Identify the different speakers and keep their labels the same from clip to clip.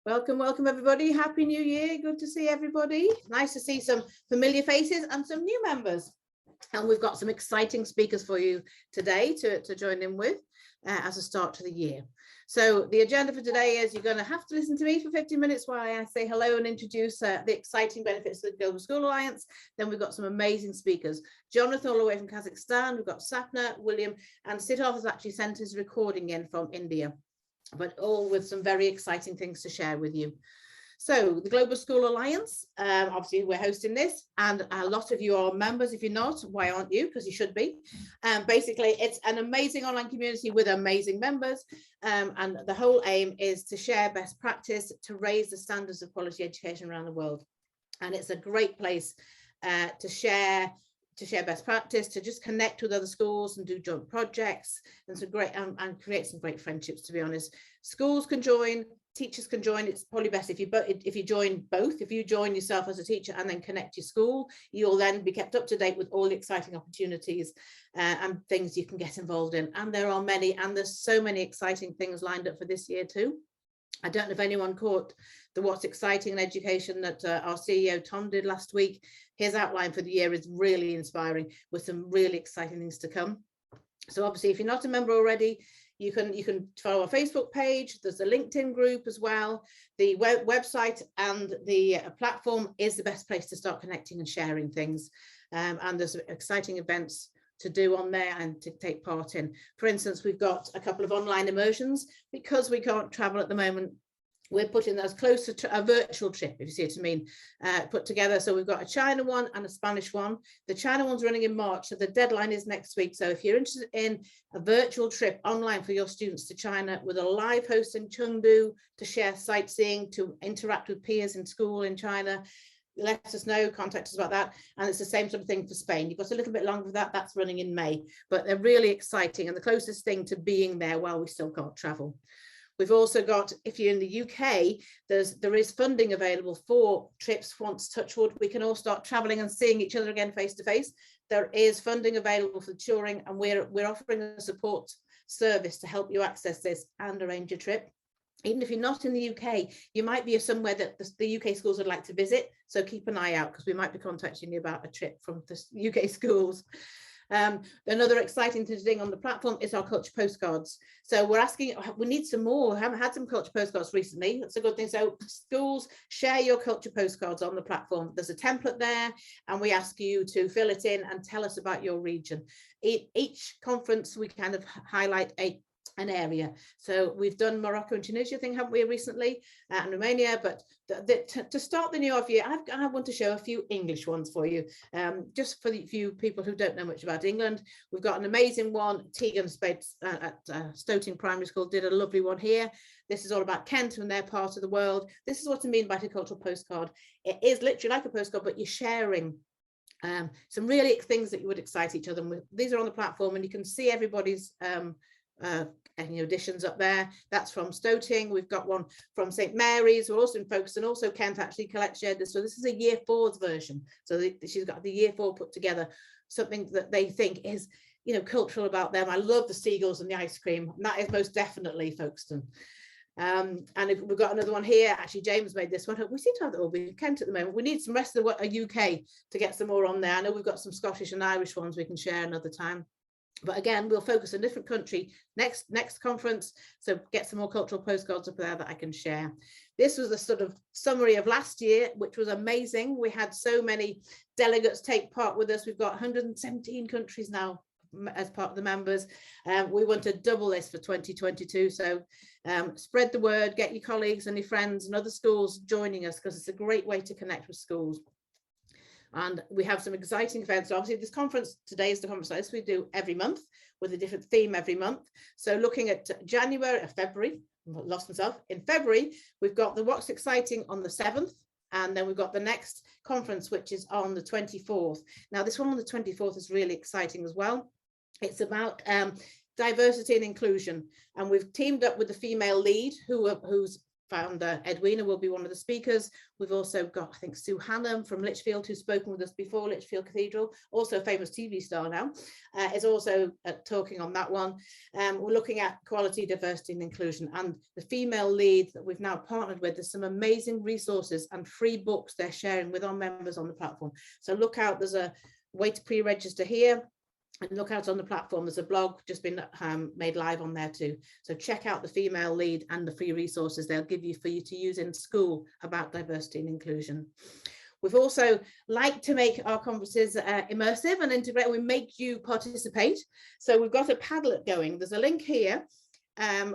Speaker 1: Welcome, welcome everybody. Happy New Year. Good to see everybody. Nice to see some familiar faces and some new members. And we've got some exciting speakers for you today to join in with as a start to the year. So the agenda for today is you're going to have to listen to me for 15 minutes while I say hello and introduce the exciting benefits of the Global School Alliance. Then we've got some amazing speakers. Jonathan all the way from Kazakhstan. We've got Sapna, William, and Siddharth has actually sent his recording in from India, but all with some very exciting things to share with you. So the Global School Alliance, obviously we're hosting this, and a lot of you are members. If you're not, why aren't you? Because you should be. Basically, it's an amazing online community with amazing members, and the whole aim is to share best practice to raise the standards of quality education around the world. And it's a great place to share best practice, to just connect with other schools and do joint projects, and some great and create some great friendships. To be honest, schools can join, teachers can join. It's probably best if you join both. If you join yourself as a teacher and then connect your school, you'll then be kept up to date with all the exciting opportunities and things you can get involved in. And there are many, and there's so many exciting things lined up for this year too. I don't know if anyone caught the What's Exciting in Education that our CEO Tom did last week. His outline for the year is really inspiring, with some really exciting things to come. So obviously, if you're not a member already, you can follow our Facebook page. There's a LinkedIn group as well. The website and the platform is the best place to start connecting and sharing things. And there's exciting events to do on there and to take part in. For instance, we've got a couple of online immersions because we can't travel at the moment. We're putting those closer to a virtual trip, if you see what I mean, put together. So we've got a China one and a Spanish one. The China one's running in March, so the deadline is next week. So if you're interested in a virtual trip online for your students to China with a live host in Chengdu to share sightseeing, to interact with peers in school in China, let us know, contact us about that. And it's the same sort of thing for Spain. You've got a little bit longer for that. That's running in May, but they're really exciting and the closest thing to being there while we still can't travel. We've also got, if you're in the UK, there is funding available for trips once, touch wood, we can all start traveling and seeing each other again face to face. There is funding available for touring, and we're offering a support service to help you access this and arrange a trip. Even if you're not in the UK, you might be somewhere that the UK schools would like to visit. So keep an eye out, because we might be contacting you about a trip from the UK schools. Another exciting thing on the platform is our culture postcards. So we're asking, we need some more. We haven't had some culture postcards recently. That's a good thing. So schools, share your culture postcards on the platform. There's a template there, and we ask you to fill it in and tell us about your region. Each conference, we kind of highlight an area. So we've done Morocco and Tunisia thing, haven't we, recently, and Romania. But to start the new year, I want to show a few English ones for you, just for the few people who don't know much about England. We've got an amazing one. Tegan Spades at Stoting Primary School did a lovely one here. This is all about Kent and their part of the world. This is what I mean by a cultural postcard. It is literally like a postcard, but you're sharing some really things that you would excite each other with. These are on the platform, and you can see everybody's additions up there. That's from Stoting. We've got one from St Mary's. We're also in Focus, and also Kent actually shared this. So this is a year 4's version. So she's got the year 4 put together, something that they think is, cultural about them. I love the seagulls and the ice cream, and that is most definitely Folkestone. And we've got another one here. Actually, James made this one. We seem to have that all in Kent at the moment. We need some rest of the UK to get some more on there. I know we've got some Scottish and Irish ones we can share another time. But again, we'll focus on a different country next conference. So get some more cultural postcards up there that I can share. This was a sort of summary of last year, which was amazing. We had so many delegates take part with us. We've got 117 countries now as part of the members. We want to double this for 2022. So spread the word, get your colleagues and your friends and other schools joining us, because it's a great way to connect with schools. And we have some exciting events. So obviously this conference today is the conference like this we do every month with a different theme every month. So looking at February, lost myself. In February, we've got the What's Exciting on the 7th. And then we've got the next conference, which is on the 24th. Now, this one on the 24th is really exciting as well. It's about diversity and inclusion. And we've teamed up with the female lead who's founder Edwina will be one of the speakers. We've also got, I think, Sue Hannam from Lichfield, who's spoken with us before, Lichfield Cathedral, also a famous TV star now, is also talking on that one. We're looking at equality, diversity and inclusion, and the female lead that we've now partnered with. There's some amazing resources and free books they're sharing with our members on the platform. So look out, there's a way to pre-register here. And look out on the platform, there's a blog just been made live on there too. So check out the female lead and the free resources they'll give you for you to use in school about diversity and inclusion. We've also liked to make our conferences immersive and integrate. We make you participate. So we've got a Padlet going. There's a link here,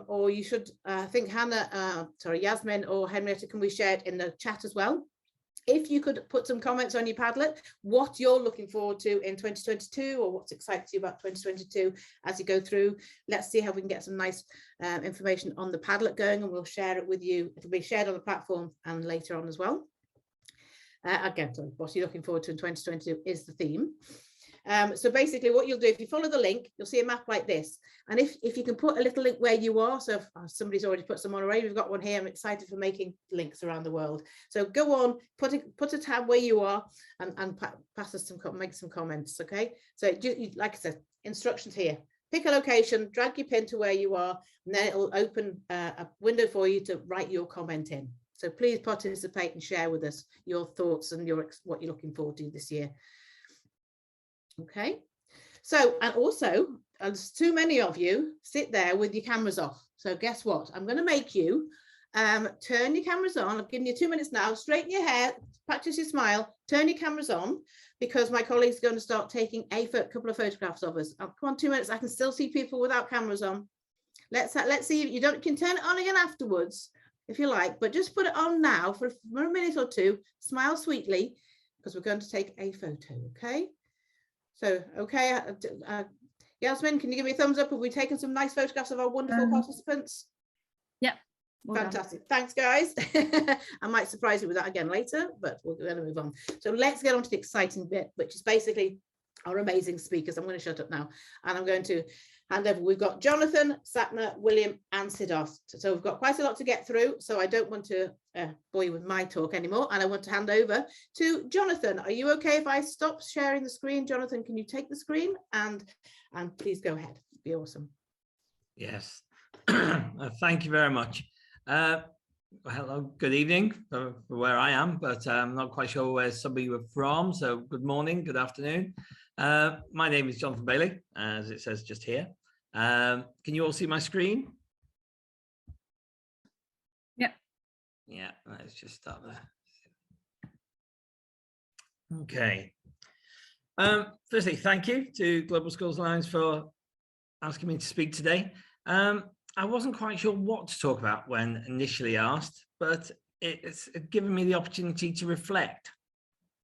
Speaker 1: or you should, I think Yasmin or Henrietta, can we share it in the chat as well? If you could put some comments on your Padlet, what you're looking forward to in 2022 or what's exciting you about 2022 as you go through. Let's see how we can get some nice information on the Padlet going, and we'll share it with you. It'll be shared on the platform and later on as well. Again, sorry, what you're looking forward to in 2022 is the theme. So basically what you'll do, if you follow the link, you'll see a map like this. And if you can put a little link where you are, so if somebody's already put some on already, we've got one here. I'm excited for making links around the world. So go on, put a tab where you are and pass us make some comments, okay? So like I said, instructions here. Pick a location, drag your pin to where you are, and then it'll open a window for you to write your comment in. So please participate and share with us your thoughts and what you're looking forward to this year. Okay, so, and also, as too many of you sit there with your cameras off. So guess what? I'm going to make you turn your cameras on. I've given you 2 minutes now. Straighten your hair, practice your smile, turn your cameras on, because my colleague's going to start taking a couple of photographs of us. Come on, 2 minutes. I can still see people without cameras on. Let's see. You can turn it on again afterwards if you like, but just put it on now for a minute or two. Smile sweetly, because we're going to take a photo. Okay. So, okay, Yasmin, can you give me a thumbs up? Have we taken some nice photographs of our wonderful participants?
Speaker 2: Yeah. Well
Speaker 1: Fantastic. Done. Thanks, guys. I might surprise you with that again later, but we're going to move on. So let's get on to the exciting bit, which is basically our amazing speakers. I'm going to shut up now, and I'm going to hand over. We've got Jonathan, Satna, William and Siddharth. So we've got quite a lot to get through. So I don't want to bore you with my talk anymore. And I want to hand over to Jonathan. Are you okay if I stop sharing the screen? Jonathan, can you take the screen? And please go ahead. It'd be awesome.
Speaker 3: Yes. Thank you very much. Hello, good evening for where I am, but I'm not quite sure where somebody were from. So good morning, good afternoon. My name is Jonathan Bailey, as it says just here. Can you all see my screen?
Speaker 2: Yeah.
Speaker 3: Yeah, let's just start there. Okay. Firstly, thank you to Global Schools Alliance for asking me to speak today. I wasn't quite sure what to talk about when initially asked, but it's given me the opportunity to reflect.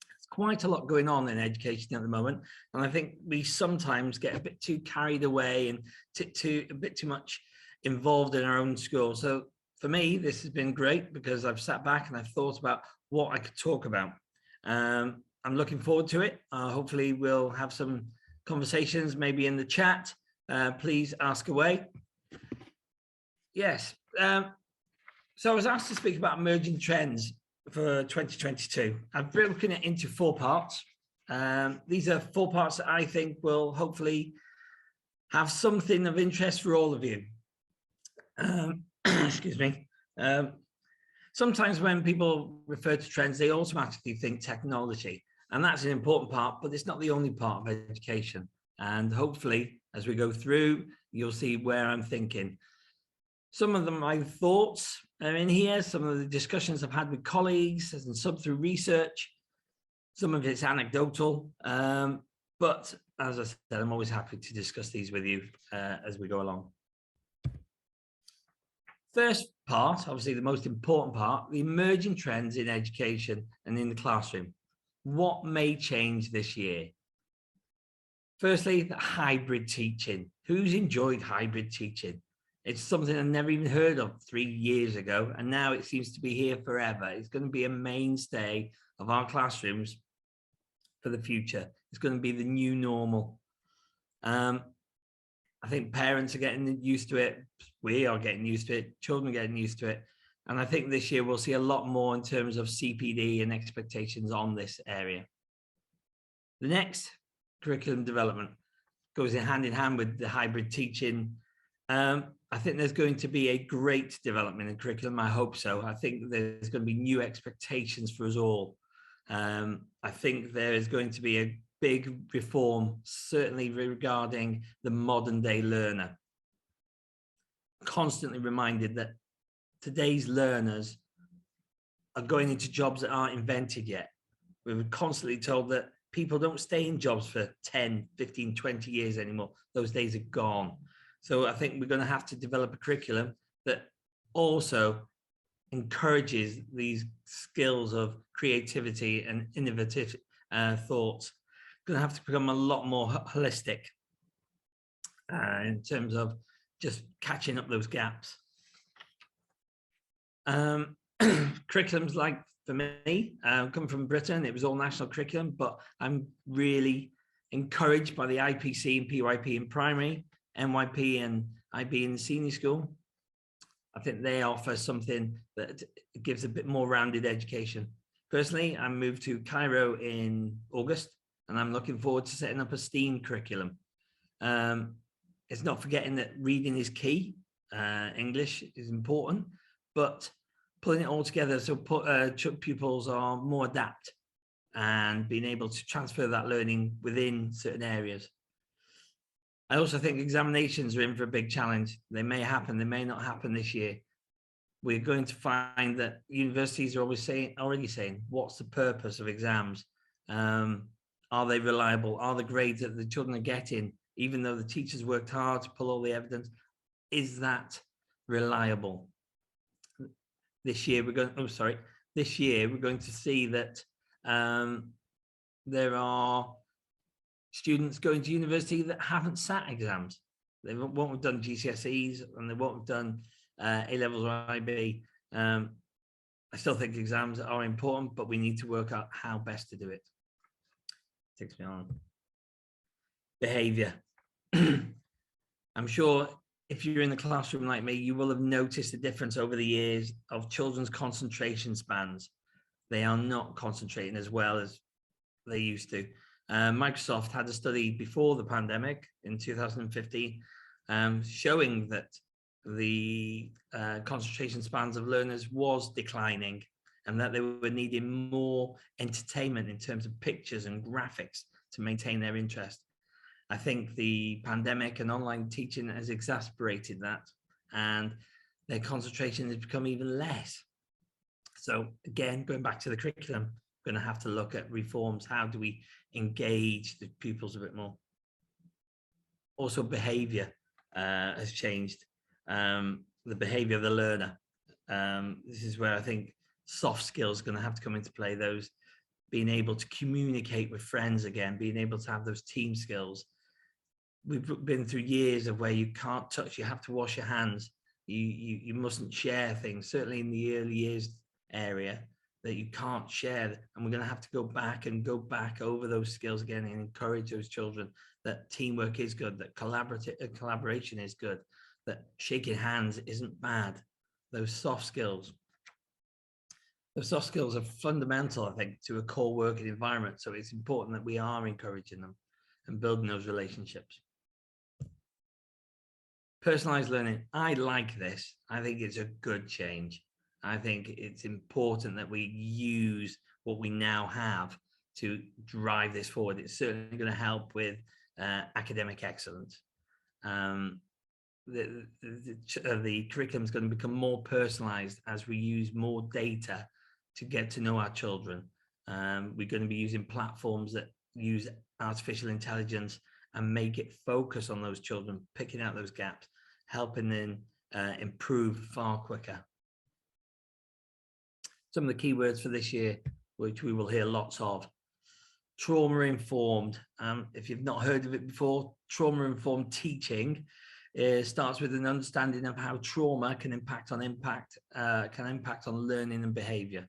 Speaker 3: There's quite a lot going on in education at the moment, and I think we sometimes get a bit too carried away and a bit too much involved in our own school. So for me, this has been great because I've sat back and I've thought about what I could talk about. I'm looking forward to it. Hopefully we'll have some conversations maybe in the chat. Please ask away. Yes, so I was asked to speak about emerging trends for 2022. I've broken it into 4 parts. These are 4 parts that I think will hopefully have something of interest for all of you. Excuse me. Sometimes when people refer to trends, they automatically think technology, and that's an important part, but it's not the only part of education. And hopefully, as we go through, you'll see where I'm thinking. Some of my thoughts are in here, some of the discussions I've had with colleagues and some through research. Some of it's anecdotal, but as I said, I'm always happy to discuss these with you as we go along. First part, obviously the most important part, the emerging trends in education and in the classroom. What may change this year? Firstly, the hybrid teaching. Who's enjoyed hybrid teaching? It's something I never even heard of 3 years ago, and now it seems to be here forever. It's going to be a mainstay of our classrooms for the future. It's going to be the new normal. I think parents are getting used to it. We are getting used to it. Children are getting used to it. And I think this year we'll see a lot more in terms of CPD and expectations on this area. The next, curriculum development, goes in hand with the hybrid teaching. I think there's going to be a great development in curriculum. I hope so. I think there's going to be new expectations for us all. I think there is going to be a big reform, certainly regarding the modern day learner. Constantly reminded that today's learners are going into jobs that aren't invented yet. We were constantly told that people don't stay in jobs for 10, 15, 20 years anymore. Those days are gone. So I think we're going to have to develop a curriculum that also encourages these skills of creativity and innovative thoughts. Going to have to become a lot more holistic in terms of just catching up those gaps. Curriculums, like for me, come from Britain, it was all national curriculum, but I'm really encouraged by the IPC and PYP in primary, NYP and IB in senior school. I think they offer something that gives a bit more rounded education. Personally, I moved to Cairo in August, and I'm looking forward to setting up a STEAM curriculum. It's not forgetting that reading is key, English is important, but pulling it all together so pupils are more adept and being able to transfer that learning within certain areas. I also think examinations are in for a big challenge. They may happen, they may not happen this year. We're going to find that universities are already saying, what's the purpose of exams? Are they reliable? Are the grades that the children are getting, even though the teachers worked hard to pull all the evidence, is that reliable? This year we're going, this year we're going to see that there are students going to university that haven't sat exams. They won't have done GCSEs and they won't have done A-levels or IB. I still think exams are important, but we need to work out how best to do it. Takes me on. Behavior. I'm sure if you're in the classroom like me, you will have noticed the difference over the years of children's concentration spans. They are not concentrating as well as they used to. Microsoft had a study before the pandemic in 2015 showing that the concentration spans of learners was declining and that they were needing more entertainment in terms of pictures and graphics to maintain their interest. I think the pandemic and online teaching has exacerbated that, and their concentration has become even less. So again, going back to the curriculum, we're going to have to look at reforms. How do we engage the pupils a bit more? Also, behavior has changed. The behavior of the learner. This is where I think soft skills are going to have to come into play. Those being able to communicate with friends again, being able to have those team skills. We've been through years of where you can't touch, you have to wash your hands. You mustn't share things, certainly in the early years area, that you can't share. And we're going to have to go back over those skills again and encourage those children that teamwork is good, that collaboration is good, that shaking hands isn't bad. Those soft skills. Those soft skills are fundamental, I think, to a core working environment. So it's important that we are encouraging them and building those relationships. Personalized learning, I like this. I think it's a good change. I think it's important that we use what we now have to drive this forward. It's certainly going to help with academic excellence. The curriculum is going to become more personalized as we use more data to get to know our children. We're going to be using platforms that use artificial intelligence and make it focus on those children, picking out those gaps, helping them improve far quicker. Some of the keywords for this year, which we will hear lots of. Trauma-informed. If you've not heard of it before, trauma-informed teaching starts with an understanding of how trauma can impact on learning and behavior.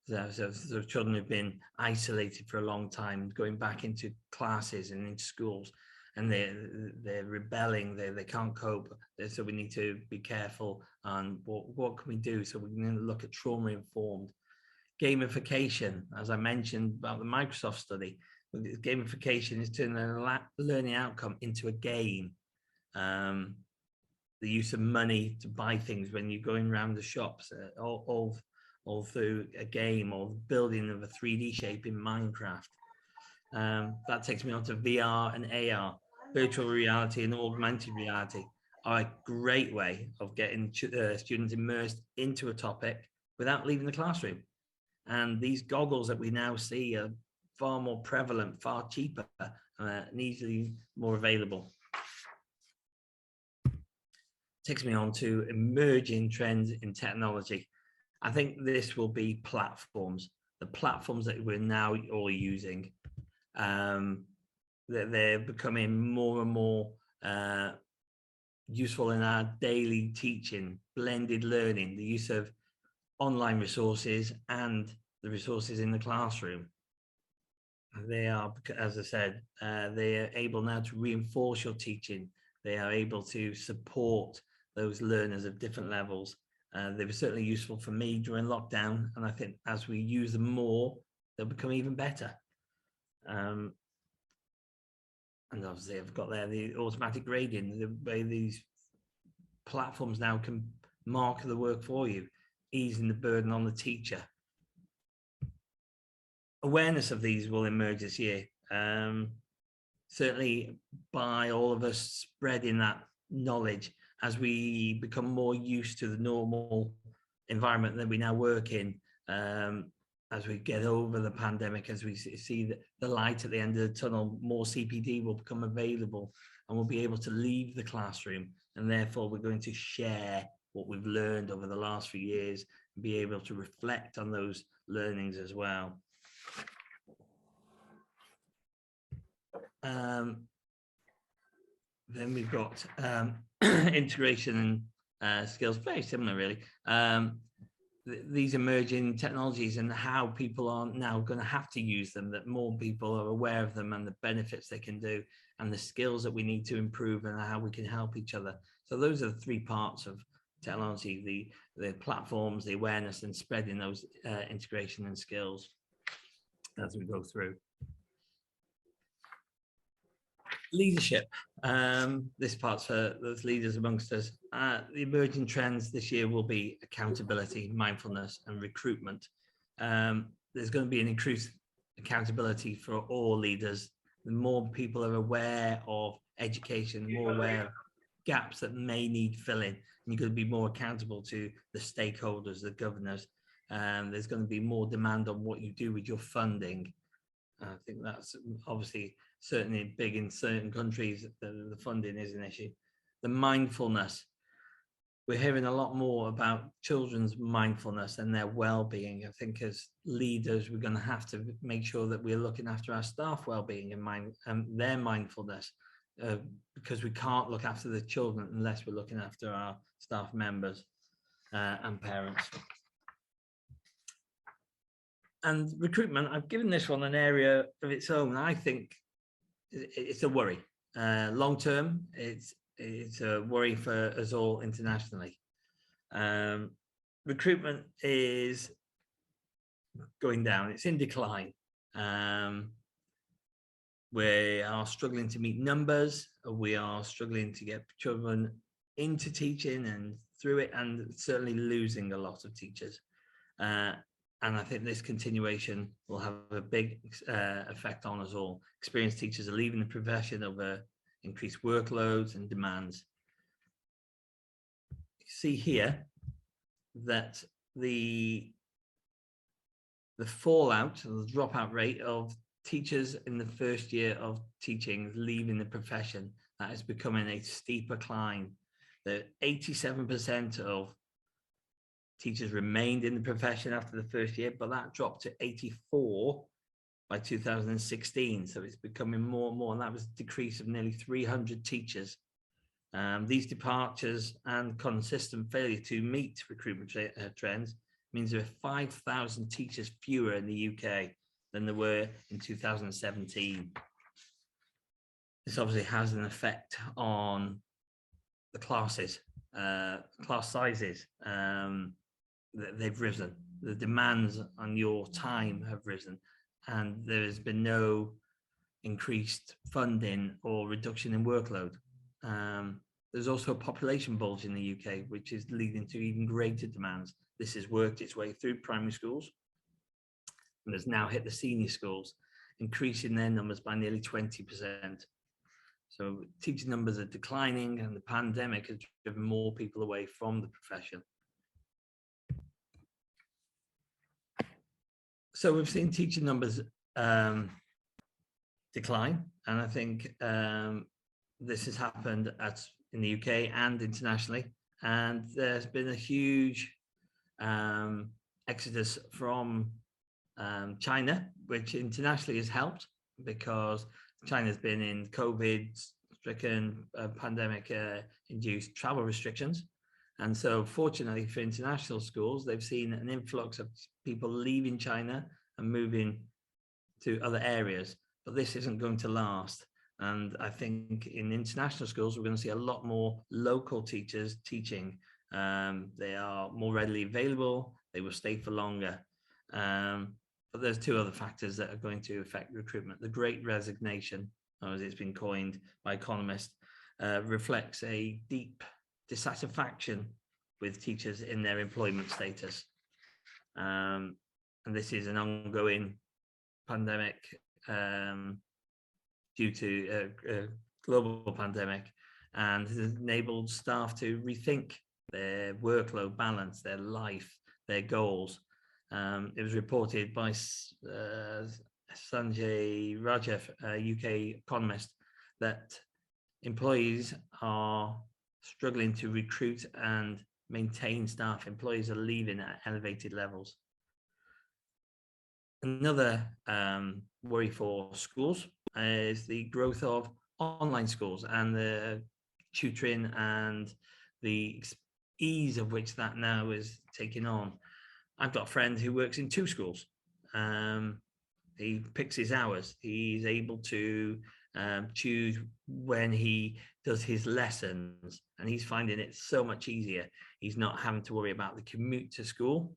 Speaker 3: So children who've been isolated for a long time, going back into classes and into schools, and they're rebelling, they can't cope. So we need to be careful on what can we do. So we're going to look at trauma-informed gamification, as I mentioned about the Microsoft study. Gamification is turning a learning outcome into a game. The use of money to buy things when you're going around the shops, all through a game, or building of a 3D shape in Minecraft. That takes me on to VR and AR. Virtual reality and augmented reality are a great way of getting students immersed into a topic without leaving the classroom. And these goggles that we now see are far more prevalent, far cheaper, and easily more available. Takes me on to emerging trends in technology. I think this will be platforms, the platforms that we're now all using. They're becoming more and more useful in our daily teaching, blended learning, the use of online resources and the resources in the classroom. They are, as I said, they are able now to reinforce your teaching. They are able to support those learners of different levels. They were certainly useful for me during lockdown, and I think as we use them more, they'll become even better. And obviously I've got there the automatic grading, the way these platforms now can mark the work for you, easing the burden on the teacher. Awareness of these will emerge this year, certainly by all of us spreading that knowledge as we become more used to the normal environment that we now work in. As we get over the pandemic, as we see the light at the end of the tunnel, more CPD will become available, and we'll be able to leave the classroom, and therefore we're going to share what we've learned over the last few years and be able to reflect on those learnings as well. Then we've got integration and skills, very similar really. These emerging technologies and how people are now going to have to use them, that more people are aware of them and the benefits they can do and the skills that we need to improve and how we can help each other. So those are the three parts of technology, the platforms, the awareness, and spreading those integration and skills as we go through. Leadership. This part's for those leaders amongst us. The emerging trends this year will be accountability, mindfulness, and recruitment. There's going to be an increased accountability for all leaders. The more people are aware of education, the more aware of gaps that may need filling, and you're going to be more accountable to the stakeholders, the governors. There's going to be more demand on what you do with your funding. I think that's obviously certainly big in certain countries. The funding is an issue. The mindfulness. We're hearing a lot more about children's mindfulness and their well-being. I think as leaders, we're going to have to make sure that we're looking after our staff well-being and their mindfulness, because we can't look after the children unless we're looking after our staff members and parents. And recruitment, I've given this one an area of its own. I think it's a worry. Long term, it's a worry for us all internationally. Recruitment is going down. It's in decline. We are struggling to meet numbers. We are struggling to get children into teaching and through it, and certainly losing a lot of teachers. And I think this continuation will have a big effect on us all. Experienced teachers are leaving the profession over increased workloads and demands. You see here that the fallout, the dropout rate of teachers in the first year of teaching leaving the profession, that is becoming a steeper climb. That 87% of teachers remained in the profession after the first year, but that dropped to 84 by 2016. So it's becoming more and more, and that was a decrease of nearly 300 teachers. These departures and consistent failure to meet recruitment trends means there are 5,000 teachers fewer in the UK than there were in 2017. this obviously has an effect on the classes, class sizes. They've risen. The demands on your time have risen, and there has been no increased funding or reduction in workload. There's also a population bulge in the UK, which is leading to even greater demands. This has worked its way through primary schools and has now hit the senior schools, increasing their numbers by nearly 20%. So teacher numbers are declining, and the pandemic has driven more people away from the profession. So we've seen teacher numbers decline, and I think this has happened in the UK and internationally, and there's been a huge exodus from China, which internationally has helped because China's been in COVID-stricken pandemic-induced travel restrictions. And so fortunately for international schools, they've seen an influx of people leaving China and moving to other areas, but this isn't going to last. And I think in international schools, we're going to see a lot more local teachers teaching. They are more readily available, they will stay for longer. But there's two other factors that are going to affect recruitment. The Great Resignation, as it's been coined by economists, reflects a deep dissatisfaction with teachers in their employment status. And this is an ongoing pandemic due to a global pandemic, and has enabled staff to rethink their workload balance, their life, their goals. It was reported by Sanjay Rajev, a UK economist, that employees are struggling to recruit and maintain staff. Employees are leaving at elevated levels. Another worry for schools is the growth of online schools and the tutoring and the ease of which that now is taking on. I've got a friend who works in 2 schools. He picks his hours. He's able to choose when he does his lessons, and he's finding it so much easier. He's not having to worry about the commute to school,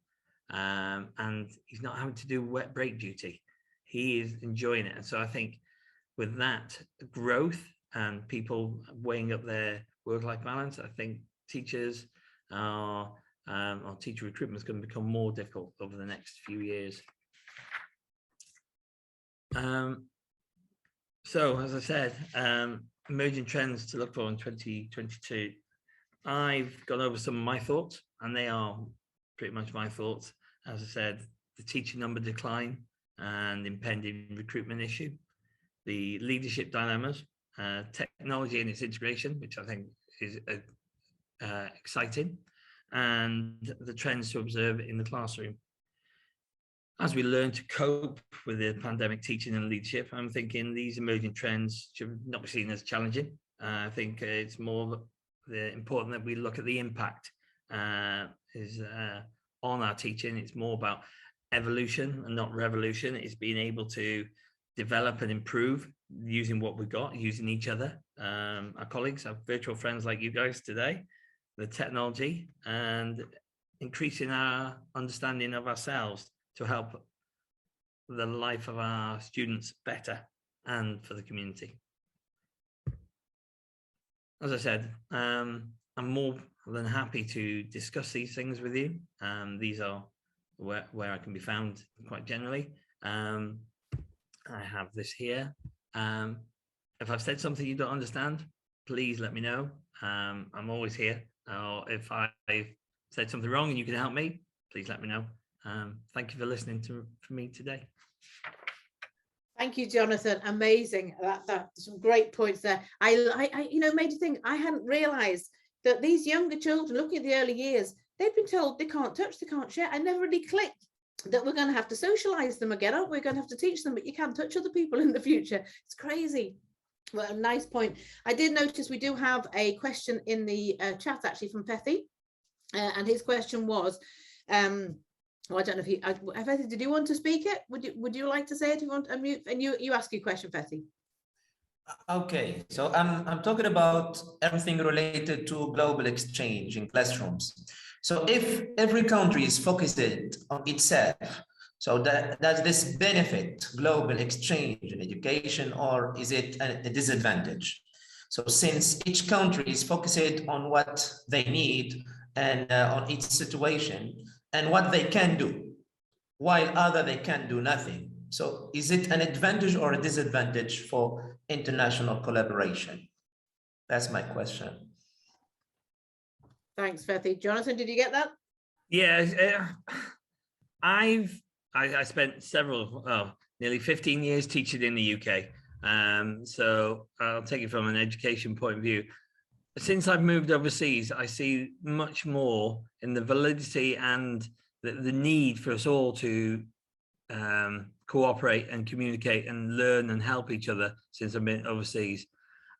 Speaker 3: and he's not having to do wet break duty. He is enjoying it. And so I think with that growth and people weighing up their work-life balance, I think teachers or teacher recruitment is going to become more difficult over the next few years. So as I said, emerging trends to look for in 2022. I've gone over some of my thoughts, and they are pretty much my thoughts. As I said, the teacher number decline and impending recruitment issue, the leadership dilemmas, technology and its integration, which I think is exciting, and the trends to observe in the classroom. As we learn to cope with the pandemic teaching and leadership, I'm thinking these emerging trends should not be seen as challenging. I think it's more important that we look at the impact on our teaching. It's more about evolution and not revolution. It's being able to develop and improve using what we've got, using each other, our colleagues, our virtual friends like you guys today, the technology, and increasing our understanding of ourselves to help the life of our students better and for the community. As I said, I'm more than happy to discuss these things with you. These are where I can be found quite generally. I have this here. If I've said something you don't understand, please let me know. I'm always here. If I've said something wrong and you can help me, please let me know. Thank you for listening to me today.
Speaker 1: Thank you, Jonathan. Amazing. That's some great points there. I made you think. I hadn't realized that these younger children, looking at the early years, they've been told they can't touch, they can't share. I never really clicked that we're going to have to socialize them again, aren't we? We're going to have to teach them, but you can't touch other people in the future. It's crazy. Well, a nice point. I did notice we do have a question in the chat actually from Fethy, and his question was, I don't know if Fethy, did you want to speak it? Would you like to say it? If you want to unmute, and you ask your question, Fethy.
Speaker 4: Okay, so I'm talking about everything related to global exchange in classrooms. So if every country is focused on itself, so does this benefit global exchange in education, or is it a disadvantage? So since each country is focused on what they need and on each situation and what they can do, while other they can do nothing. So is it an advantage or a disadvantage for international collaboration? That's my question.
Speaker 1: Thanks, Fethi. Jonathan, did you get that?
Speaker 3: Yeah, I spent nearly 15 years teaching in the UK. So I'll take it from an education point of view. Since I've moved overseas, I see much more in the validity and the need for us all to cooperate and communicate and learn and help each other since I've been overseas.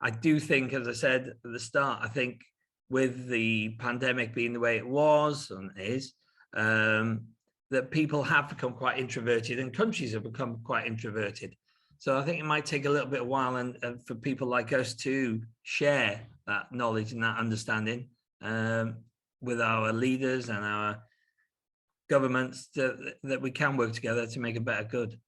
Speaker 3: I do think, as I said at the start, I think with the pandemic being the way it was and is, that people have become quite introverted and countries have become quite introverted. So I think it might take a little bit of a while and for people like us to share that knowledge and that understanding with our leaders and our governments that we can work together to make a better good.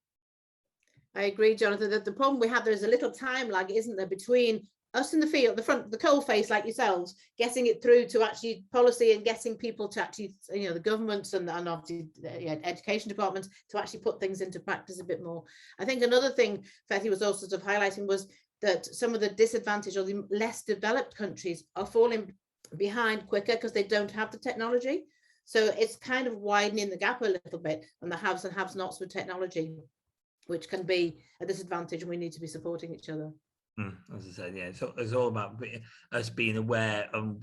Speaker 1: I agree, Jonathan, that the problem we have, there's a little time lag, isn't there, between us in the field, the front, the coal face like yourselves, getting it through to actually policy and getting people to actually, you know, the governments and obviously the education departments to actually put things into practice a bit more. I think another thing Fethi was also sort of highlighting was that some of the disadvantaged or the less developed countries are falling behind quicker because they don't have the technology. So it's kind of widening the gap a little bit on the haves and have-nots with technology, which can be a disadvantage, and we need to be supporting each other.
Speaker 3: As I said, yeah, so it's all about us being aware of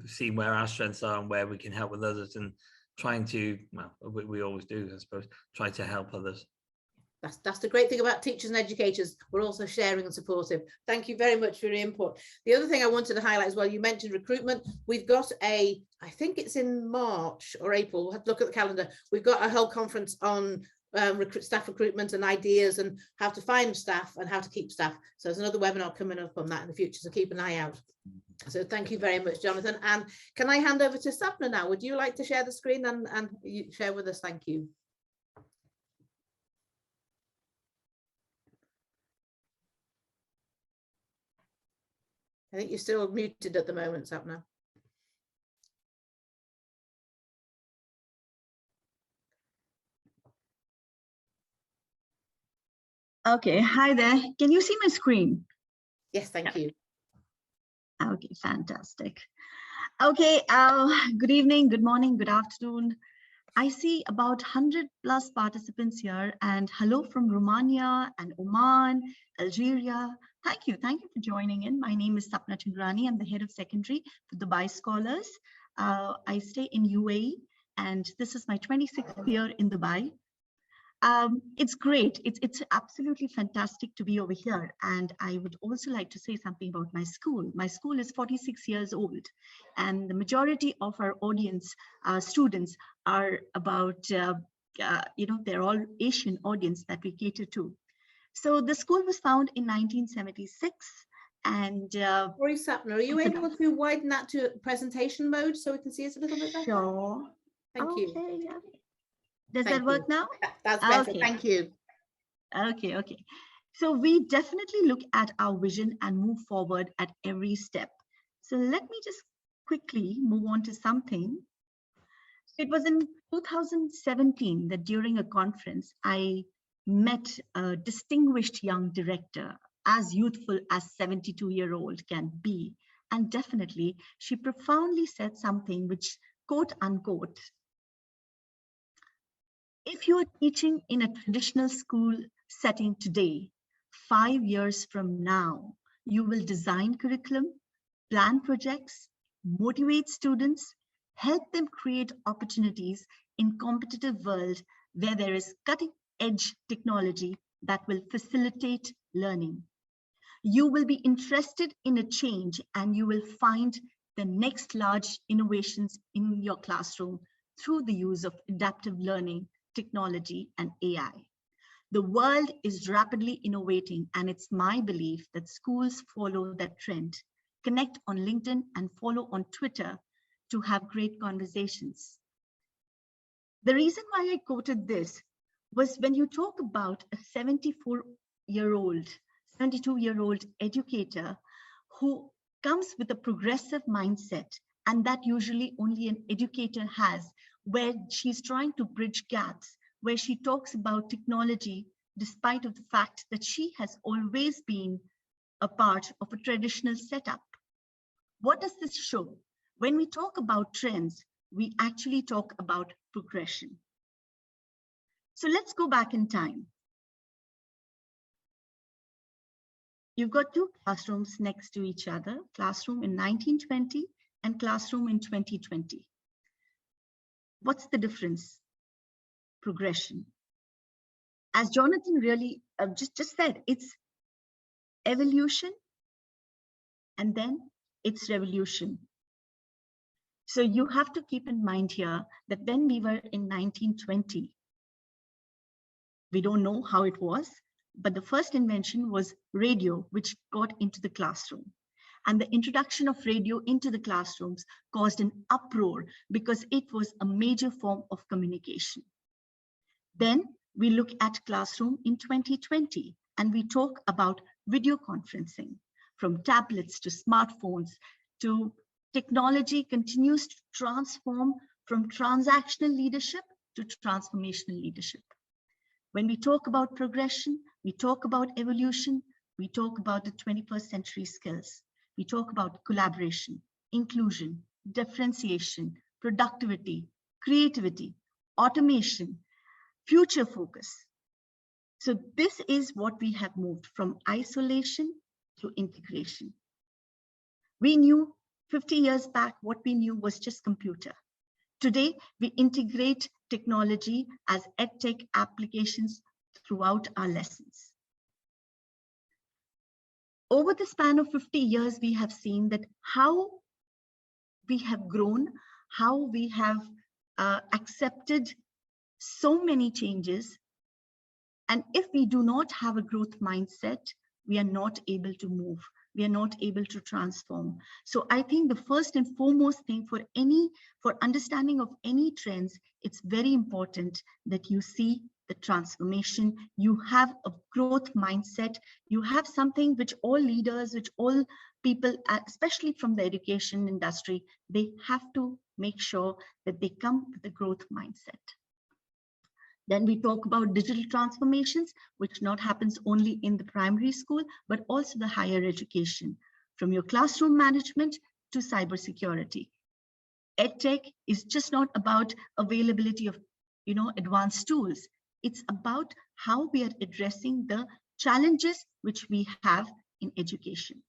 Speaker 3: seeing where our strengths are and where we can help with others, and trying to, well, we always do, I suppose, try to help others.
Speaker 1: That's the great thing about teachers and educators. We're also sharing and supportive. Thank you very much for your input. The other thing I wanted to highlight as well, you mentioned recruitment. We've got I think it's in March or April, we'll have to look at the calendar. We've got a whole conference on staff recruitment and ideas and how to find staff and how to keep staff. So there's another webinar coming up on that in the future, so keep an eye out. So thank you very much, Jonathan. And can I hand over to Sapna now? Would you like to share the screen and you share with us? Thank you. I think you're still muted at the moment, Sapna.
Speaker 5: Okay, hi there. Can you see my screen?
Speaker 1: Yes, thank you.
Speaker 5: Okay, fantastic. Okay, good evening, good morning, good afternoon. I see about 100+ participants here, and hello from Romania and Oman, Algeria. Thank you for joining in. My name is Sapna Chindrani. I'm the head of secondary for Dubai Scholars. I stay in UAE, and this is my 26th year in Dubai. It's great. It's absolutely fantastic to be over here. And I would also like to say something about my school. My school is 46 years old, and the majority of our audience, students, are about, they're all Asian audience that we cater to. So the school was founded in 1976. And
Speaker 1: Sorry, Sapna, are you able to widen that to presentation mode so we can see us a little bit better?
Speaker 5: Sure.
Speaker 1: Thank you.
Speaker 5: Yeah. Does that work now?
Speaker 1: That's better.
Speaker 5: Okay.
Speaker 1: Thank you.
Speaker 5: Okay. So we definitely look at our vision and move forward at every step. So let me just quickly move on to something. It was in 2017 that during a conference, I met a distinguished young director, as youthful as 72-year-old can be. And definitely, she profoundly said something which, quote unquote, if you are teaching in a traditional school setting today, 5 years from now, you will design curriculum, plan projects, motivate students, help them create opportunities in competitive world where there is cutting-edge technology that will facilitate learning. You will be interested in a change, and you will find the next large innovations in your classroom through the use of adaptive learning, technology, and AI. The world is rapidly innovating, and it's my belief that schools follow that trend. Connect on LinkedIn and follow on Twitter to have great conversations. The reason why I quoted this was when you talk about a 72-year-old educator who comes with a progressive mindset, and that usually only an educator has, where she's trying to bridge gaps, where she talks about technology despite of the fact that she has always been a part of a traditional setup. What does this show? When we talk about trends, we actually talk about progression. So let's go back in time. You've got two classrooms next to each other, classroom in 1920 and classroom in 2020. What's the difference? Progression. As Jonathan really just said, it's evolution and then it's revolution. So you have to keep in mind here that when we were in 1920, we don't know how it was, but the first invention was radio, which got into the classroom. And the introduction of radio into the classrooms caused an uproar because it was a major form of communication. Then we look at classroom in 2020, and we talk about video conferencing. From tablets to smartphones to technology continues to transform from transactional leadership to transformational leadership. When we talk about progression, we talk about evolution, we talk about the 21st century skills. We talk about collaboration, inclusion, differentiation, productivity, creativity, automation, future focus. So this is what we have moved from isolation to integration. We knew 50 years back, what we knew was just computer. Today, we integrate technology as EdTech applications throughout our lessons. Over the span of 50 years, we have seen that how we have grown, how we have accepted so many changes. And if we do not have a growth mindset, we are not able to move. We are not able to transform. So I think the first and foremost thing for understanding of any trends, it's very important that you see the transformation, you have a growth mindset, you have something which all leaders, which all people, especially from the education industry, they have to make sure that they come with a growth mindset. Then we talk about digital transformations, which not happens only in the primary school, but also the higher education, from your classroom management to cybersecurity. EdTech is just not about availability of, advanced tools. It's about how we are addressing the challenges which we have in education.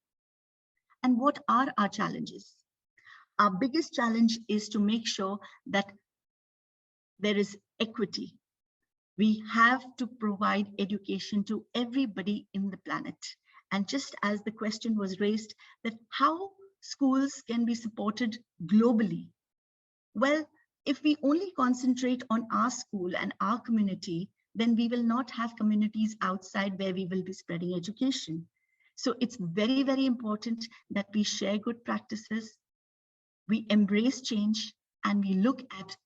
Speaker 5: And what are our challenges? Our biggest challenge is to make sure that there is equity. We have to provide education to everybody in the planet. And just as the question was raised, that how schools can be supported globally. Well, if we only concentrate on our school and our community, then we will not have communities outside where we will be spreading education. So it's very, very important that we share good practices, we embrace change, and we look at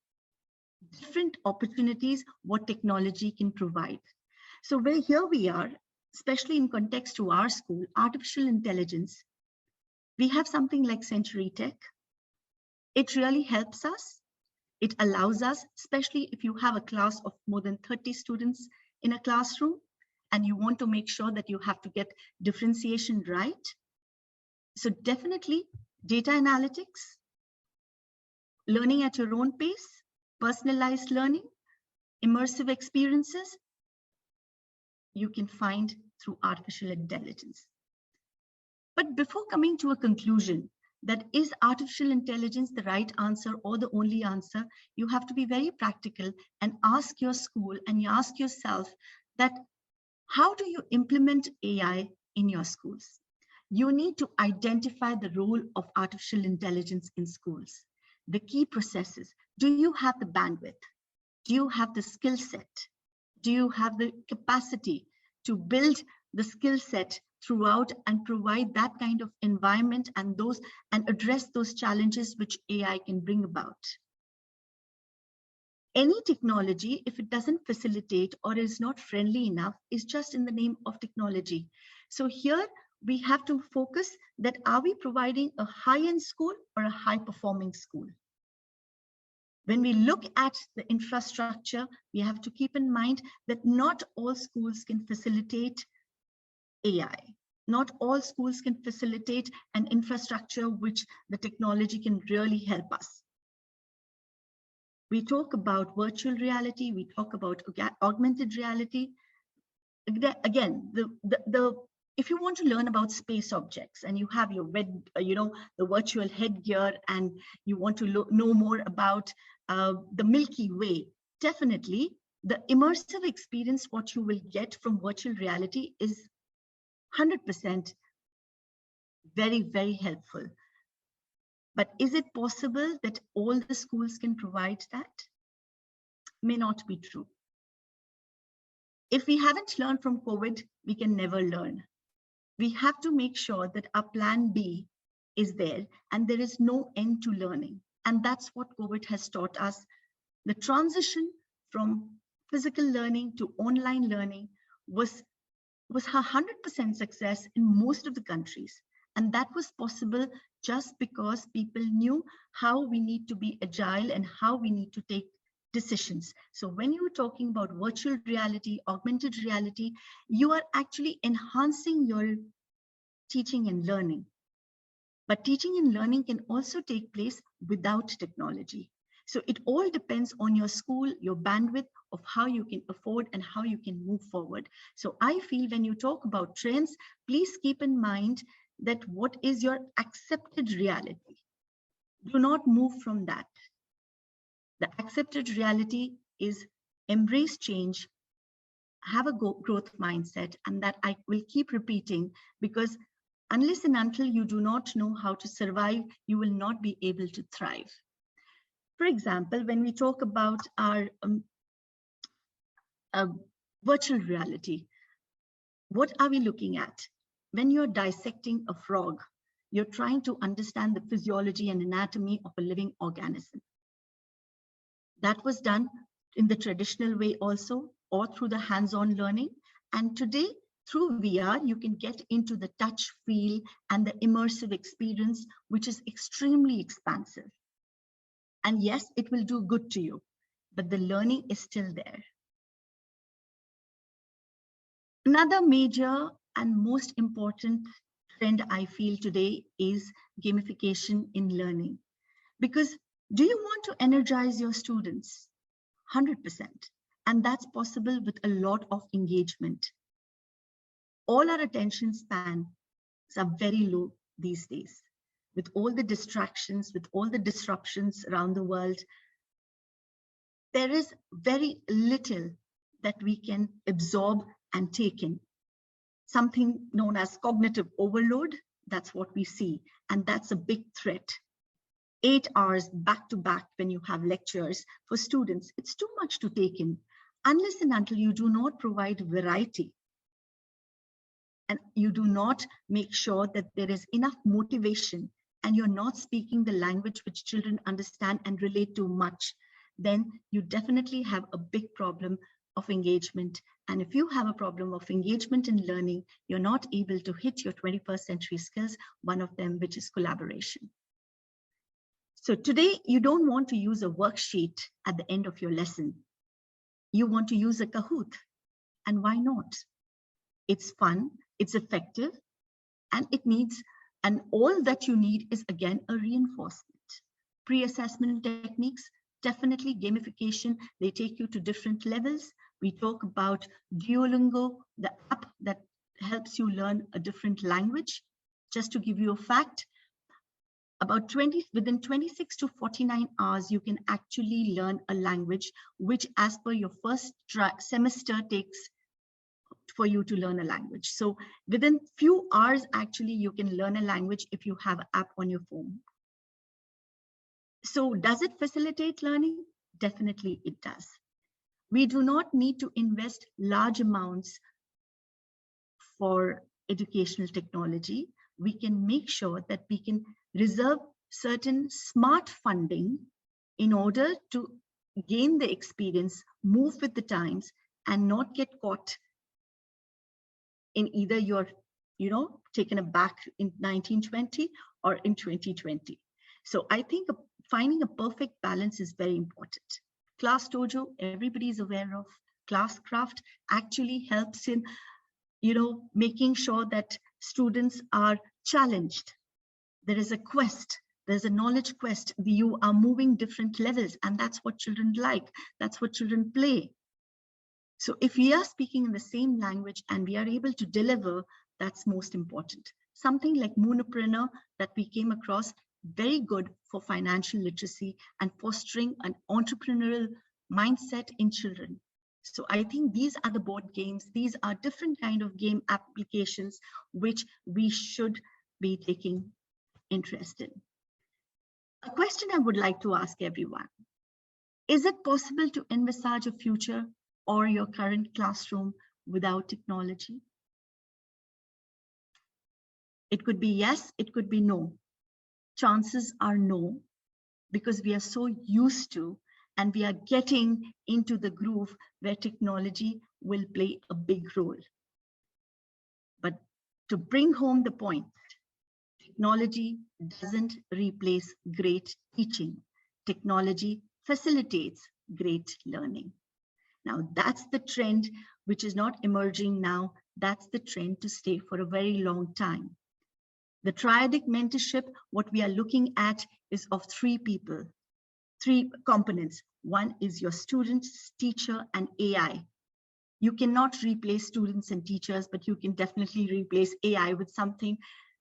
Speaker 5: different opportunities what technology can provide. So here we are, especially in context to our school, artificial intelligence. We have something like Century Tech. It really helps us. It allows us, especially if you have a class of more than 30 students in a classroom, and you want to make sure that you have to get differentiation right. So definitely data analytics, learning at your own pace, personalized learning, immersive experiences, you can find through artificial intelligence. But before coming to a conclusion, that is artificial intelligence the right answer or the only answer, you have to be very practical and ask your school and you ask yourself that how do you implement AI in your schools? You need to identify the role of artificial intelligence in schools. The key processes. Do you have the bandwidth? Do you have the skill set? Do you have the capacity to build the skill set throughout and provide that kind of environment and address those challenges which AI can bring about? Any technology, if it doesn't facilitate or is not friendly enough, is just in the name of technology. So here we have to focus that, are we providing a high-end school or a high-performing school? When we look at the infrastructure, we have to keep in mind that not all schools can facilitate AI. Not all schools can facilitate an infrastructure which the technology can really help us. We talk about virtual reality, we talk about augmented reality. Again, if you want to learn about space objects and you have your the virtual headgear, and you want to know more about the Milky Way, definitely the immersive experience what you will get from virtual reality is 100% very, very helpful. But is it possible that all the schools can provide that? May not be true. If we haven't learned from COVID, we can never learn. We have to make sure that our plan B is there and there is no end to learning. And that's what COVID has taught us. The transition from physical learning to online learning was 100% success in most of the countries. And that was possible just because people knew how we need to be agile and how we need to take decisions. So when you're talking about virtual reality, augmented reality, you are actually enhancing your teaching and learning. But teaching and learning can also take place without technology. So it all depends on your school, your bandwidth of how you can afford and how you can move forward. So I feel when you talk about trends, please keep in mind that what is your accepted reality. Do not move from that. The accepted reality is embrace change, have a growth mindset, and that I will keep repeating, because unless and until you do not know how to survive, you will not be able to thrive. For example, when we talk about our virtual reality, what are we looking at? When you're dissecting a frog, you're trying to understand the physiology and anatomy of a living organism. That was done in the traditional way also, or through the hands-on learning. And today, through VR, you can get into the touch, feel, and the immersive experience, which is extremely expansive. And yes, it will do good to you, but the learning is still there. Another major and most important trend I feel today is gamification in learning. Because do you want to energize your students? 100%. And that's possible with a lot of engagement. All our attention spans are very low these days. With all the distractions, with all the disruptions around the world, there is very little that we can absorb and take in. Something known as cognitive overload, that's what we see. And that's a big threat. 8 hours back to back when you have lectures for students, it's too much to take in, unless and until you do not provide variety. And you do not make sure that there is enough motivation and you're not speaking the language which children understand and relate to much, then you definitely have a big problem of engagement. And if you have a problem of engagement in learning, you're not able to hit your 21st century skills, one of them which is collaboration. So today, you don't want to use a worksheet at the end of your lesson. You want to use a Kahoot. And why not? It's fun, it's effective, and all that you need is, again, a reinforcement. Pre-assessment techniques, definitely gamification, they take you to different levels. We talk about Duolingo, the app that helps you learn a different language. Just to give you a fact, within 26 to 49 hours, you can actually learn a language, which as per your first semester takes for you to learn a language. So within few hours, actually, you can learn a language if you have an app on your phone. So does it facilitate learning? Definitely it does. We do not need to invest large amounts for educational technology. We can make sure that we can reserve certain smart funding in order to gain the experience, move with the times, and not get caught in either you're, taken aback in 1920 or in 2020. So I think finding a perfect balance is very important. Class Dojo, everybody is aware of. Classcraft actually helps in, making sure that students are challenged. There is a quest. There's a knowledge quest. You are moving different levels, and that's what children like. That's what children play. So if we are speaking in the same language and we are able to deliver, that's most important. Something like Moonapreneur that we came across, very good for financial literacy and fostering an entrepreneurial mindset in children. So I think these are the board games. These are different kind of game applications which we should be taking interest in. A question I would like to ask everyone: is it possible to envisage a future or your current classroom without technology? It could be yes, it could be no. Chances are no, because we are so used to and we are getting into the groove where technology will play a big role. But to bring home the point, technology doesn't replace great teaching. Technology facilitates great learning. Now, that's the trend which is not emerging now. That's the trend to stay for a very long time. The Triadic Mentorship, what we are looking at is of three people, three components. One is your students, teacher, and AI. You cannot replace students and teachers, but you can definitely replace AI with something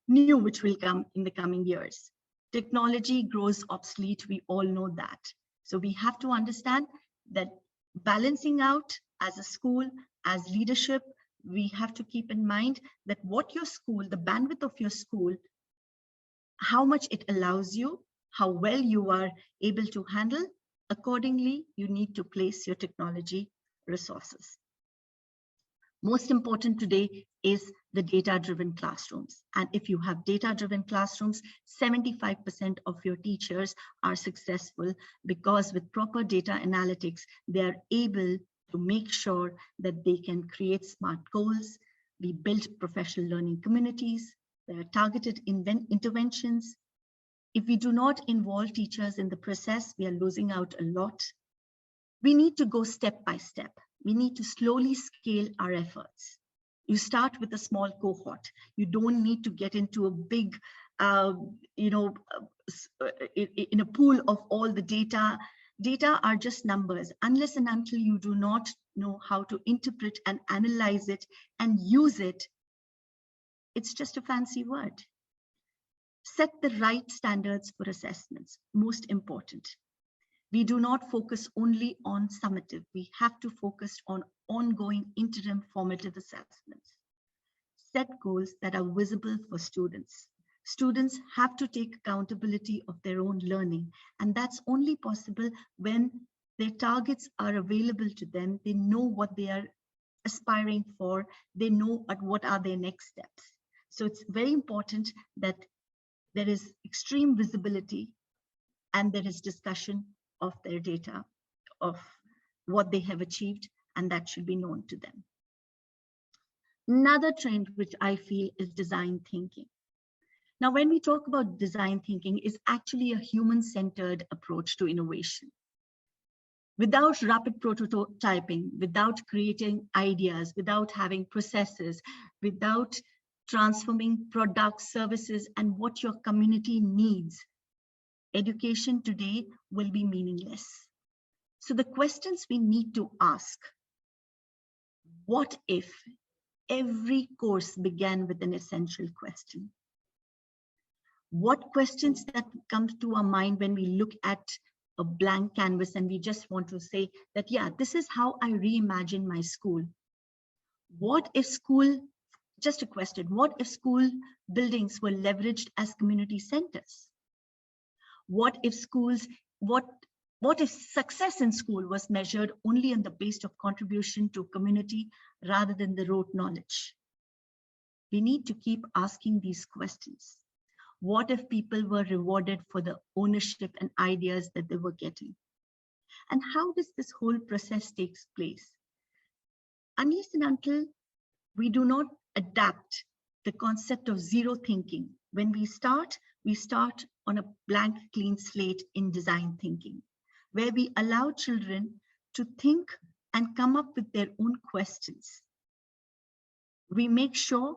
Speaker 5: new which will come in the coming years. Technology grows obsolete, we all know that. So we have to understand that balancing out as a school, as leadership, we have to keep in mind that what your school, the bandwidth of your school, how much it allows you, how well you are able to handle, accordingly, you need to place your technology resources. Most important today is the data-driven classrooms. And if you have data-driven classrooms, 75% of your teachers are successful because with proper data analytics, they are able to make sure that they can create smart goals. We build professional learning communities. There are targeted interventions. If we do not involve teachers in the process, we are losing out a lot. We need to go step by step. We need to slowly scale our efforts. You start with a small cohort. You don't need to get into a big, in a pool of all the data. Data are just numbers. Unless and until you do not know how to interpret and analyze it and use it, it's just a fancy word. Set the right standards for assessments, most important. We do not focus only on summative. We have to focus on ongoing interim formative assessments. Set goals that are visible for students. Students have to take accountability of their own learning, and that's only possible when their targets are available to them. They know what they are aspiring for. They know what are their next steps. So it's very important that there is extreme visibility and there is discussion of their data, of what they have achieved, and that should be known to them. Another trend which I feel is design thinking. Now, when we talk about design thinking, is actually a human-centered approach to innovation. Without rapid prototyping, without creating ideas, without having processes, without transforming products, services, and what your community needs, education today will be meaningless. So the questions we need to ask: what if every course began with an essential question? What questions that come to our mind when we look at a blank canvas and we just want to say that, yeah, this is how I reimagine my school. What if school, just a question, what if school buildings were leveraged as community centers? What if schools, what What if success in school was measured only on the basis of contribution to community rather than the rote knowledge? We need to keep asking these questions. What if people were rewarded for the ownership and ideas that they were getting? And how does this whole process take place? Unless and until we do not adapt the concept of zero thinking, when we start on a blank, clean slate in design thinking, where we allow children to think and come up with their own questions. We make sure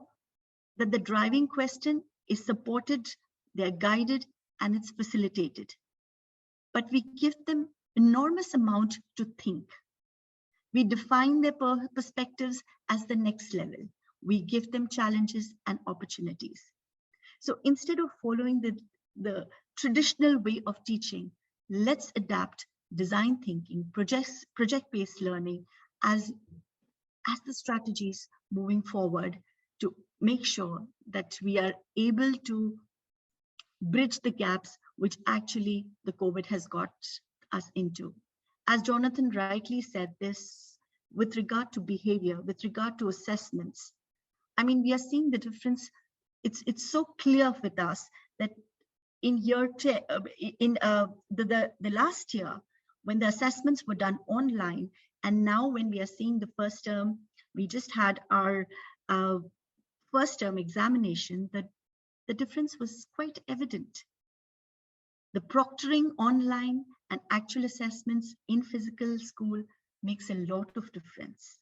Speaker 5: that the driving question is supported, they're guided, and it's facilitated. But we give them enormous amount to think. We define their perspectives as the next level. We give them challenges and opportunities. So instead of following the traditional way of teaching, let's adapt design thinking, project-based learning as the strategies moving forward to make sure that we are able to bridge the gaps which actually the COVID has got us into. As Jonathan rightly said, this with regard to behavior, with regard to assessments, I mean, we are seeing the difference. It's so clear with us that in the last year, when the assessments were done online, and now when we are seeing the first term, we just had our first term examination, that the difference was quite evident. The proctoring online and actual assessments in physical school makes a lot of difference.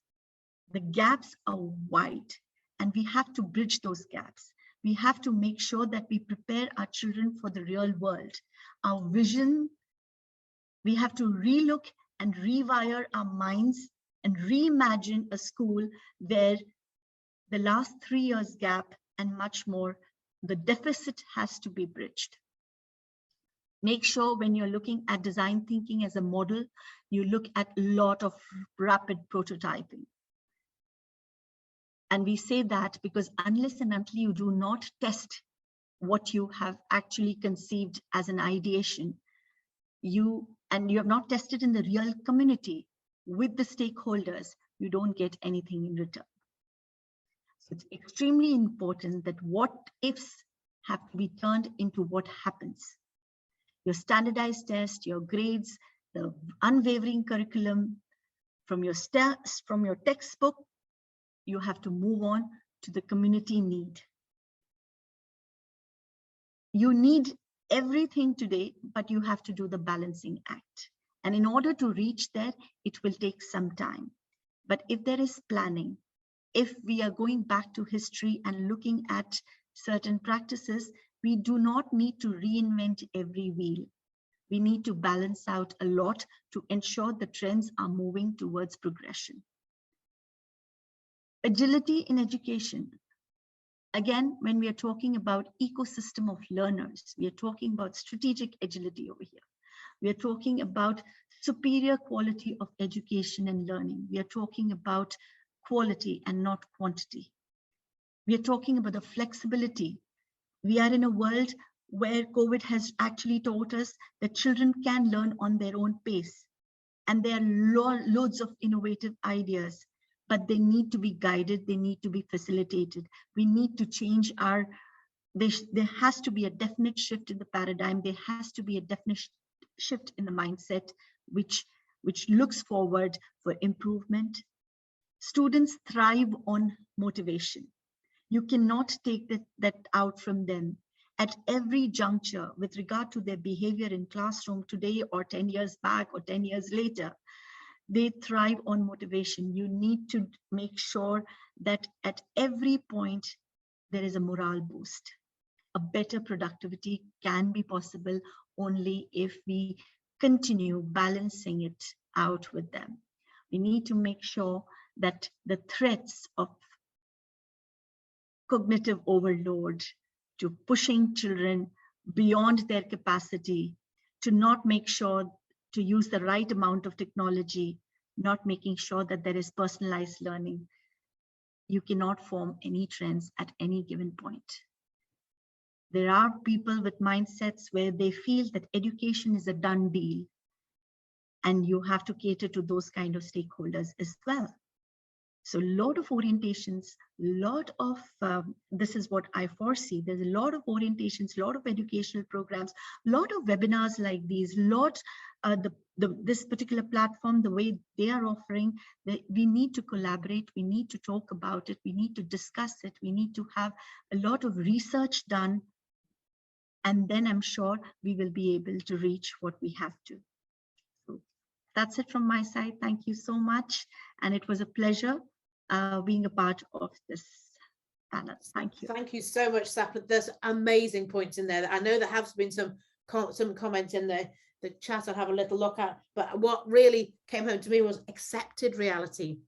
Speaker 5: The gaps are wide, and we have to bridge those gaps. We have to make sure that we prepare our children for the real world. Our vision, we have to relook and rewire our minds and reimagine a school where the last 3 years gap and much more, the deficit has to be bridged. Make sure when you're looking at design thinking as a model, you look at a lot of rapid prototyping. And we say that because unless and until you do not test what you have actually conceived as an ideation, you have not tested in the real community with the stakeholders, you don't get anything in return. So it's extremely important that what ifs have to be turned into what happens. Your standardized test, your grades, the unwavering curriculum, from your textbook, you have to move on to the community need. You need everything today, but you have to do the balancing act. And in order to reach there, it will take some time. But if there is planning, if we are going back to history and looking at certain practices, we do not need to reinvent every wheel. We need to balance out a lot to ensure the trends are moving towards progression. Agility in education. Again, when we are talking about ecosystem of learners, we are talking about strategic agility over here. We are talking about superior quality of education and learning. We are talking about quality and not quantity. We are talking about the flexibility. We are in a world where COVID has actually taught us that children can learn on their own pace. And there are loads of innovative ideas, but they need to be guided, they need to be facilitated. We need to change there has to be a definite shift in the paradigm. There has to be a definite shift in the mindset, which looks forward for improvement. Students thrive on motivation. You cannot take that out from them. At every juncture, with regard to their behavior in classroom today or 10 years back or 10 years later, they thrive on motivation. You need to make sure that at every point, there is a morale boost. A better productivity can be possible only if we continue balancing it out with them. We need to make sure that the threats of cognitive overload, to pushing children beyond their capacity, to not make sure to use the right amount of technology, not making sure that there is personalized learning. You cannot form any trends at any given point. There are people with mindsets where they feel that education is a done deal. and you have to cater to those kind of stakeholders as well. So a lot of orientations, lot of, this is what I foresee, there's a lot of orientations, a lot of educational programs, a lot of webinars like these, this particular platform, the way they are offering, we need to collaborate, we need to talk about it, we need to discuss it, we need to have a lot of research done, and then I'm sure we will be able to reach what we have to. So that's it from my side. Thank you so much. And it was a pleasure being a part of this panel. Thank you.
Speaker 1: Thank you so much, Sapna. There's amazing points in there. I know there have been some comments in the chat I'll have a little look at, but what really came home to me was accepted reality.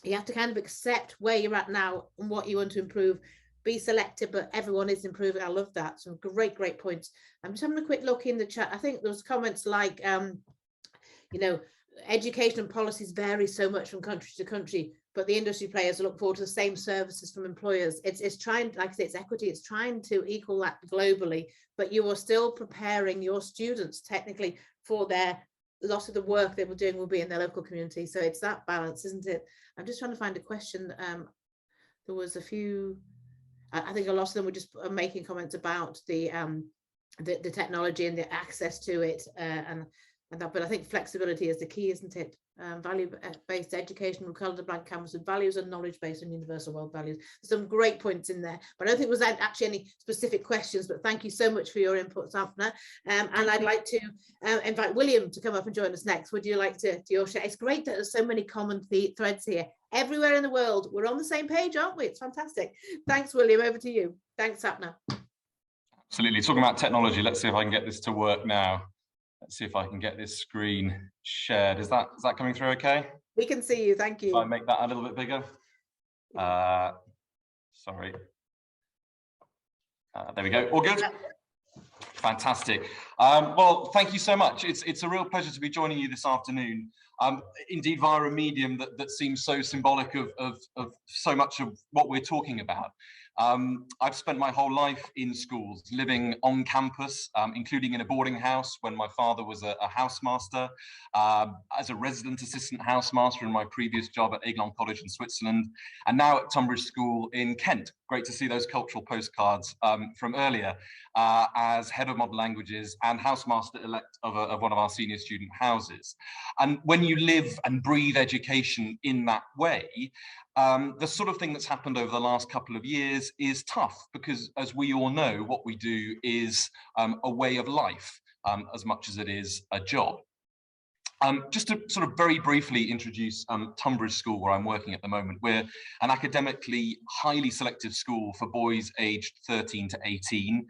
Speaker 1: You have to kind of accept where you're at now and what you want to improve. Be selective, but everyone is improving. I love that. Some great points. I'm just having a quick look in the chat. I think there was comments like, you know, education and policies vary so much from country to country, but the industry players look forward to the same services from employers. It's trying, like I say, it's equity. It's trying to equal that globally, but you are still preparing your students technically for their lots of the work they were doing will be in their local community. So it's that balance, isn't it? I'm just trying to find a question. There was a few. I think a lot of them were just making comments about the technology and the access to it, and that. But I think flexibility is the key, isn't it? Value-based education will colour the blank canvas with values and knowledge based on universal world values. Some great points in there, but I don't think there was actually any specific questions. But thank you so much for your input, Sapna. And I'd like to invite William to come up and join us next. Would you like to do your share? It's great that there's so many common threads here. Everywhere in the world, we're on the same page, aren't we? It's fantastic. Thanks, William. Over to you. Thanks, Sapna.
Speaker 6: Absolutely. Talking about technology, let's see if I can get this to work now. Let's see if I can get this screen shared. Is that coming through okay?
Speaker 1: We can see you. Thank you.
Speaker 6: If I make that a little bit bigger. Sorry. There we go. All good? Fantastic. Well, thank you so much. It's a real pleasure to be joining you this afternoon. Indeed, via a medium that seems so symbolic of so much of what we're talking about. I've spent my whole life in schools, living on campus, including in a boarding house when my father was a housemaster, as a resident assistant housemaster in my previous job at Aiglon College in Switzerland, and now at Tunbridge School in Kent. Great to see those cultural postcards from earlier, as head of modern languages and housemaster-elect of one of our senior student houses. And when you live and breathe education in that way, the sort of thing that's happened over the last couple of years is tough because, as we all know, what we do is a way of life as much as it is a job. Just to sort of very briefly introduce Tunbridge School, where I'm working at the moment. We're an academically highly selective school for boys aged 13 to 18.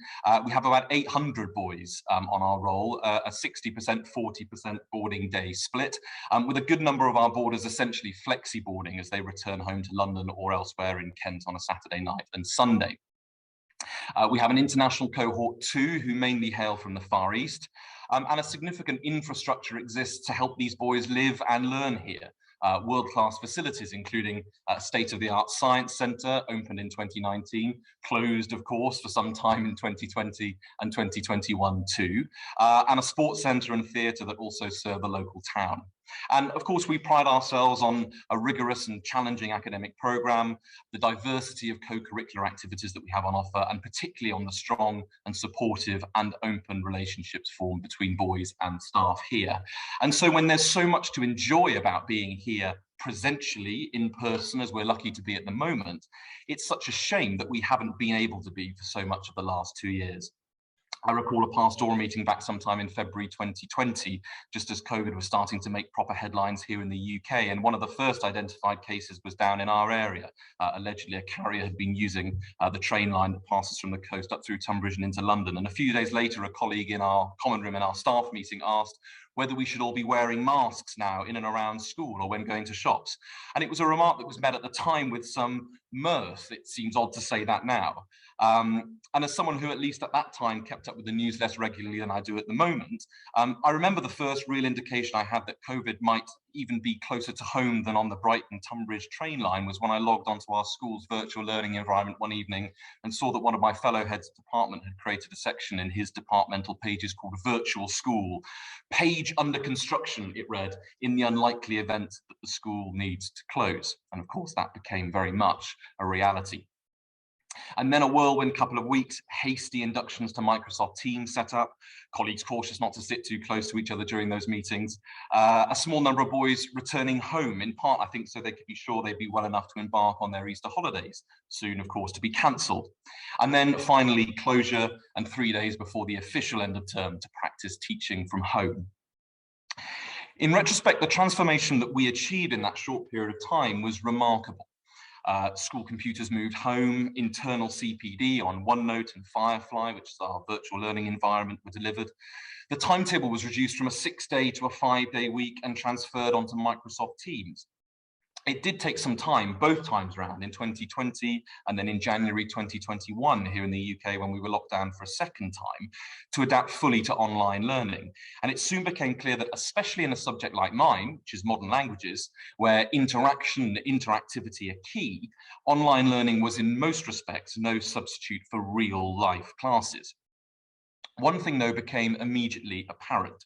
Speaker 6: We have about 800 boys on our roll, a 60%, 40% boarding day split, with a good number of our boarders essentially flexi boarding as they return home to London or elsewhere in Kent on a Saturday night and Sunday. We have an international cohort too, who mainly hail from the Far East. And a significant infrastructure exists to help these boys live and learn here. World-class facilities, including a state-of-the-art science centre, opened in 2019, closed, of course, for some time in 2020 and 2021 too, and a sports centre and theatre that also serve the local town. And of course, we pride ourselves on a rigorous and challenging academic programme, the diversity of co-curricular activities that we have on offer, and particularly on the strong and supportive and open relationships formed between boys and staff here. And so when there's so much to enjoy about being here presentially in person, as we're lucky to be at the moment, it's such a shame that we haven't been able to be for so much of the last 2 years. I recall a pastoral meeting back sometime in February 2020, just as COVID was starting to make proper headlines here in the UK. And one of the first identified cases was down in our area. Allegedly, a carrier had been using the train line that passes from the coast up through Tunbridge and into London. And a few days later, a colleague in our common room in our staff meeting asked whether we should all be wearing masks now in and around school or when going to shops. And it was a remark that was met at the time with some mirth. It seems odd to say that now. And as someone who, at least at that time, kept up with the news less regularly than I do at the moment, I remember the first real indication I had that COVID might even be closer to home than on the Brighton-Tunbridge train line was when I logged onto our school's virtual learning environment one evening and saw that one of my fellow heads of department had created a section in his departmental pages called Virtual School. Page under construction, it read, in the unlikely event that the school needs to close. And of course, that became very much a reality. And then a whirlwind couple of weeks, hasty inductions to Microsoft Teams set up, colleagues cautious not to sit too close to each other during those meetings, a small number of boys returning home, in part, I think, so they could be sure they'd be well enough to embark on their Easter holidays, soon, of course, to be cancelled. And then finally, closure, and 3 days before the official end of term to practice teaching from home. In retrospect, the transformation that we achieved in that short period of time was remarkable. School computers moved home, internal CPD on OneNote and Firefly, which is our virtual learning environment, were delivered. The timetable was reduced from a 6-day to a 5-day week and transferred onto Microsoft Teams. It did take some time, both times around, in 2020 and then in January 2021 here in the UK when we were locked down for a second time, to adapt fully to online learning. And it soon became clear that, especially in a subject like mine, which is modern languages, where interaction and interactivity are key, online learning was in most respects no substitute for real life classes. One thing, though, became immediately apparent.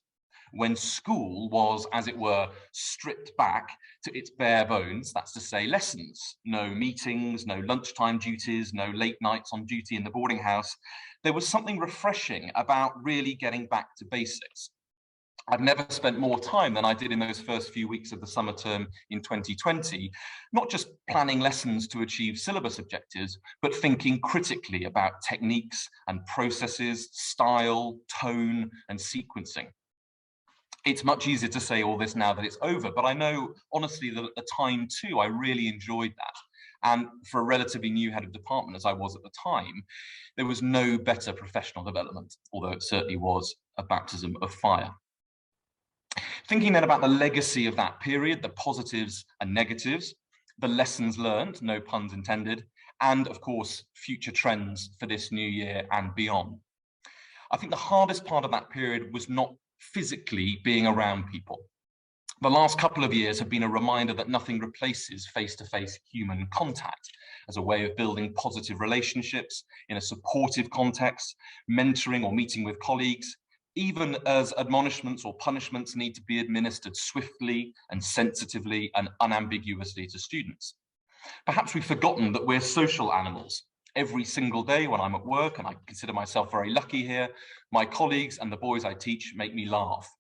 Speaker 6: When school was, as it were, stripped back to its bare bones, that's to say lessons, no meetings, no lunchtime duties, no late nights on duty in the boarding house, there was something refreshing about really getting back to basics. I've never spent more time than I did in those first few weeks of the summer term in 2020, not just planning lessons to achieve syllabus objectives, but thinking critically about techniques and processes, style, tone, and sequencing. It's much easier to say all this now that it's over, but I know honestly that at the time too, I really enjoyed that. And for a relatively new head of department, as I was at the time, there was no better professional development, although it certainly was a baptism of fire. Thinking then about the legacy of that period, the positives and negatives, the lessons learned, no puns intended, and of course, future trends for this new year and beyond. I think the hardest part of that period was not physically being around people. The last couple of years have been a reminder that nothing replaces face-to-face human contact as a way of building positive relationships in a supportive context, mentoring or meeting with colleagues, even as admonishments or punishments need to be administered swiftly and sensitively and unambiguously to students. Perhaps we've forgotten that we're social animals. Every single day when I'm at work, and I consider myself very lucky here, my colleagues and the boys I teach make me laugh.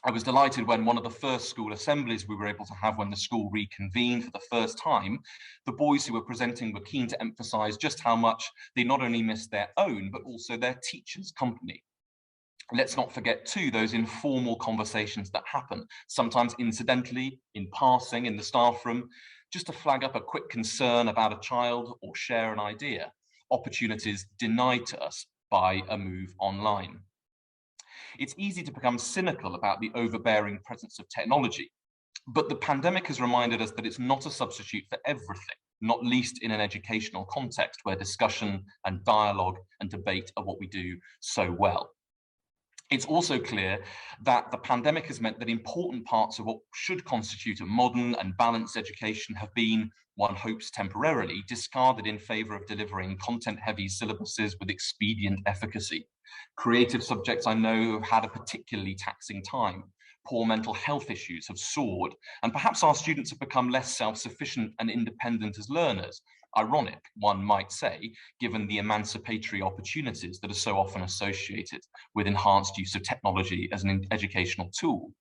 Speaker 6: I was delighted when one of the first school assemblies we were able to have when the school reconvened for the first time, the boys who were presenting were keen to emphasize just how much they not only missed their own, but also their teachers' company. Let's not forget too, those informal conversations that happen, sometimes incidentally, in passing, in the staff room, just to flag up a quick concern about a child or share an idea, opportunities denied to us by a move online. It's easy to become cynical about the overbearing presence of technology, but the pandemic has reminded us that it's not a substitute for everything, not least in an educational context where discussion and dialogue and debate are what we do so well. It's also clear that the pandemic has meant that important parts of what should constitute a modern and balanced education have been, one hopes temporarily, discarded in favour of delivering content-heavy syllabuses with expedient efficacy. Creative subjects I know have had a particularly taxing time. Poor mental health issues have soared, and perhaps our students have become less self-sufficient and independent as learners. Ironic, one might say, given the emancipatory opportunities that are so often associated with enhanced use of technology as an educational tool.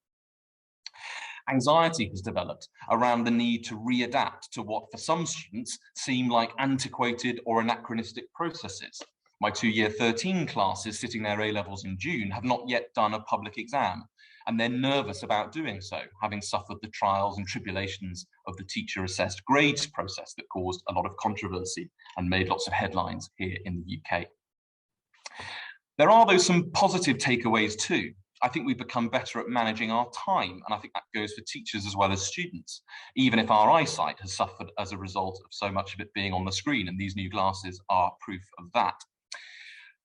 Speaker 6: Anxiety has developed around the need to readapt to what for some students seem like antiquated or anachronistic processes. My 2 Year 13 classes sitting their A-levels in June have not yet done a public exam, and they're nervous about doing so, having suffered the trials and tribulations of the teacher-assessed grades process that caused a lot of controversy and made lots of headlines here in the UK. There are, though, some positive takeaways too. I think we've become better at managing our time, and I think that goes for teachers as well as students, even if our eyesight has suffered as a result of so much of it being on the screen, and these new glasses are proof of that.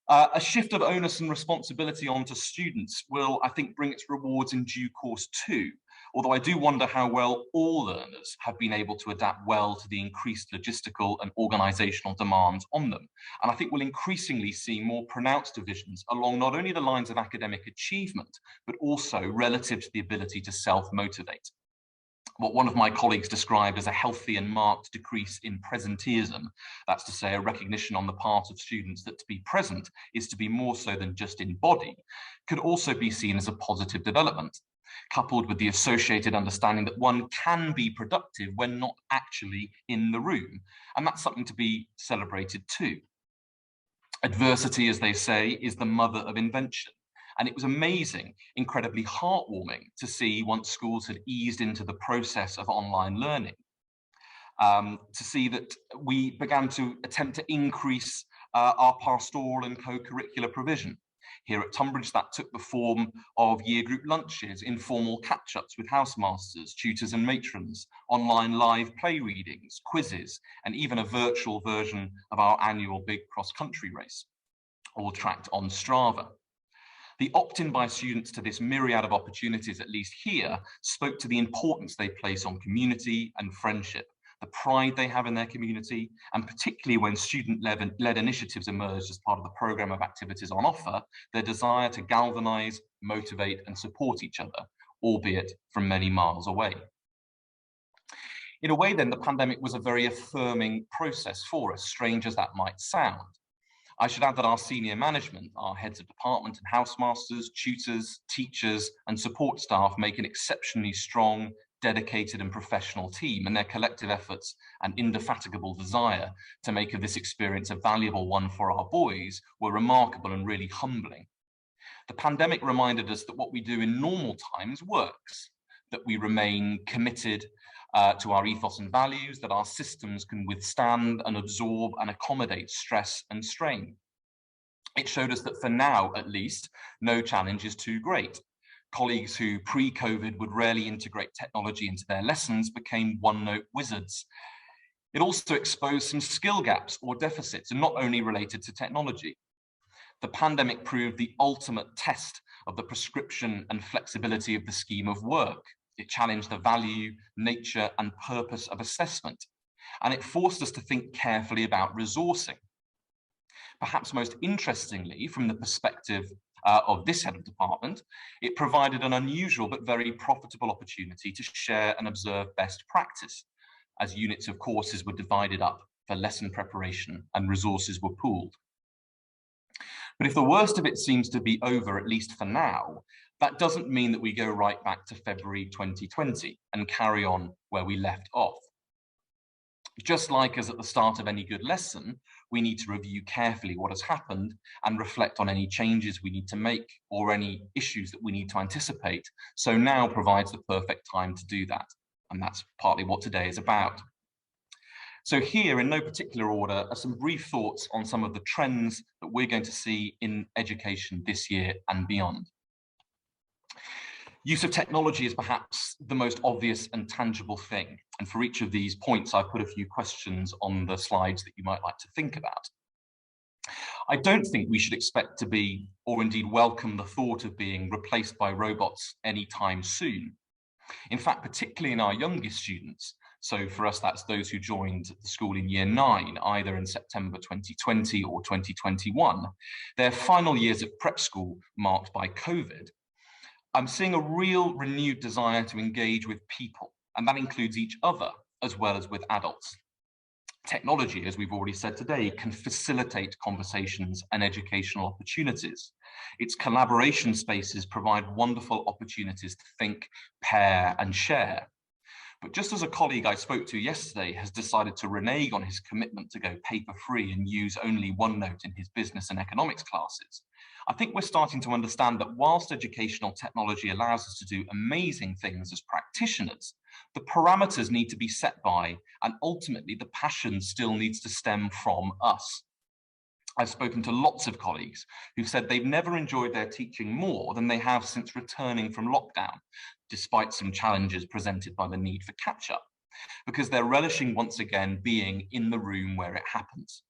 Speaker 6: A shift of onus and responsibility onto students will, I think, bring its rewards in due course too, although I do wonder how well all learners have been able to adapt well to the increased logistical and organisational demands on them. And I think we'll increasingly see more pronounced divisions along not only the lines of academic achievement, but also relative to the ability to self-motivate. What one of my colleagues described as a healthy and marked decrease in presenteeism, that's to say a recognition on the part of students that to be present is to be more so than just in body, could also be seen as a positive development, coupled with the associated understanding that one can be productive when not actually in the room. And that's something to be celebrated too. Adversity, as they say, is the mother of invention. And it was amazing, incredibly heartwarming to see once schools had eased into the process of online learning, to see that we began to attempt to increase our pastoral and co-curricular provision. Here at Tunbridge, that took the form of year group lunches, informal catch-ups with housemasters, tutors and matrons, online live play readings, quizzes, and even a virtual version of our annual big cross-country race, all tracked on Strava. The opt-in by students to this myriad of opportunities, at least here, spoke to the importance they place on community and friendship, the pride they have in their community, and particularly when student-led initiatives emerged as part of the programme of activities on offer, their desire to galvanise, motivate and support each other, albeit from many miles away. In a way then, the pandemic was a very affirming process for us, strange as that might sound. I should add that our senior management, our heads of department and housemasters, tutors, teachers and support staff make an exceptionally strong, dedicated and professional team, and their collective efforts and indefatigable desire to make of this experience a valuable one for our boys were remarkable and really humbling. The pandemic reminded us that what we do in normal times works, that we remain committed to our ethos and values, that our systems can withstand and absorb and accommodate stress and strain. It showed us that for now, at least, no challenge is too great. Colleagues who pre-COVID would rarely integrate technology into their lessons became one-note wizards. It also exposed some skill gaps or deficits, and not only related to technology. The pandemic proved the ultimate test of the prescription and flexibility of the scheme of work. It challenged the value, nature, and purpose of assessment, and it forced us to think carefully about resourcing. Perhaps most interestingly, from the perspective of this head of department, it provided an unusual but very profitable opportunity to share and observe best practice, as units of courses were divided up for lesson preparation and resources were pooled. But if the worst of it seems to be over, at least for now, that doesn't mean that we go right back to February 2020 and carry on where we left off. Just like as at the start of any good lesson, we need to review carefully what has happened and reflect on any changes we need to make or any issues that we need to anticipate. So now provides the perfect time to do that. And that's partly what today is about. So here, in no particular order, are some brief thoughts on some of the trends that we're going to see in education this year and beyond. Use of technology is perhaps the most obvious and tangible thing. And for each of these points, I've put a few questions on the slides that you might like to think about. I don't think we should expect to be, or indeed welcome the thought of being replaced by robots anytime soon. In fact, particularly in our youngest students, so for us, that's those who joined the school in year 9, either in September 2020 or 2021, their final years of prep school marked by COVID, I'm seeing a real renewed desire to engage with people, and that includes each other as well as with adults. Technology, as we've already said today, can facilitate conversations and educational opportunities. Its collaboration spaces provide wonderful opportunities to think, pair, and share. But just as a colleague I spoke to yesterday has decided to renege on his commitment to go paper-free and use only OneNote in his business and economics classes, I think we're starting to understand that whilst educational technology allows us to do amazing things as practitioners, the parameters need to be set by, and ultimately the passion still needs to stem from us. I've spoken to lots of colleagues who've said they've never enjoyed their teaching more than they have since returning from lockdown, despite some challenges presented by the need for catch-up, because they're relishing once again being in the room where it happens.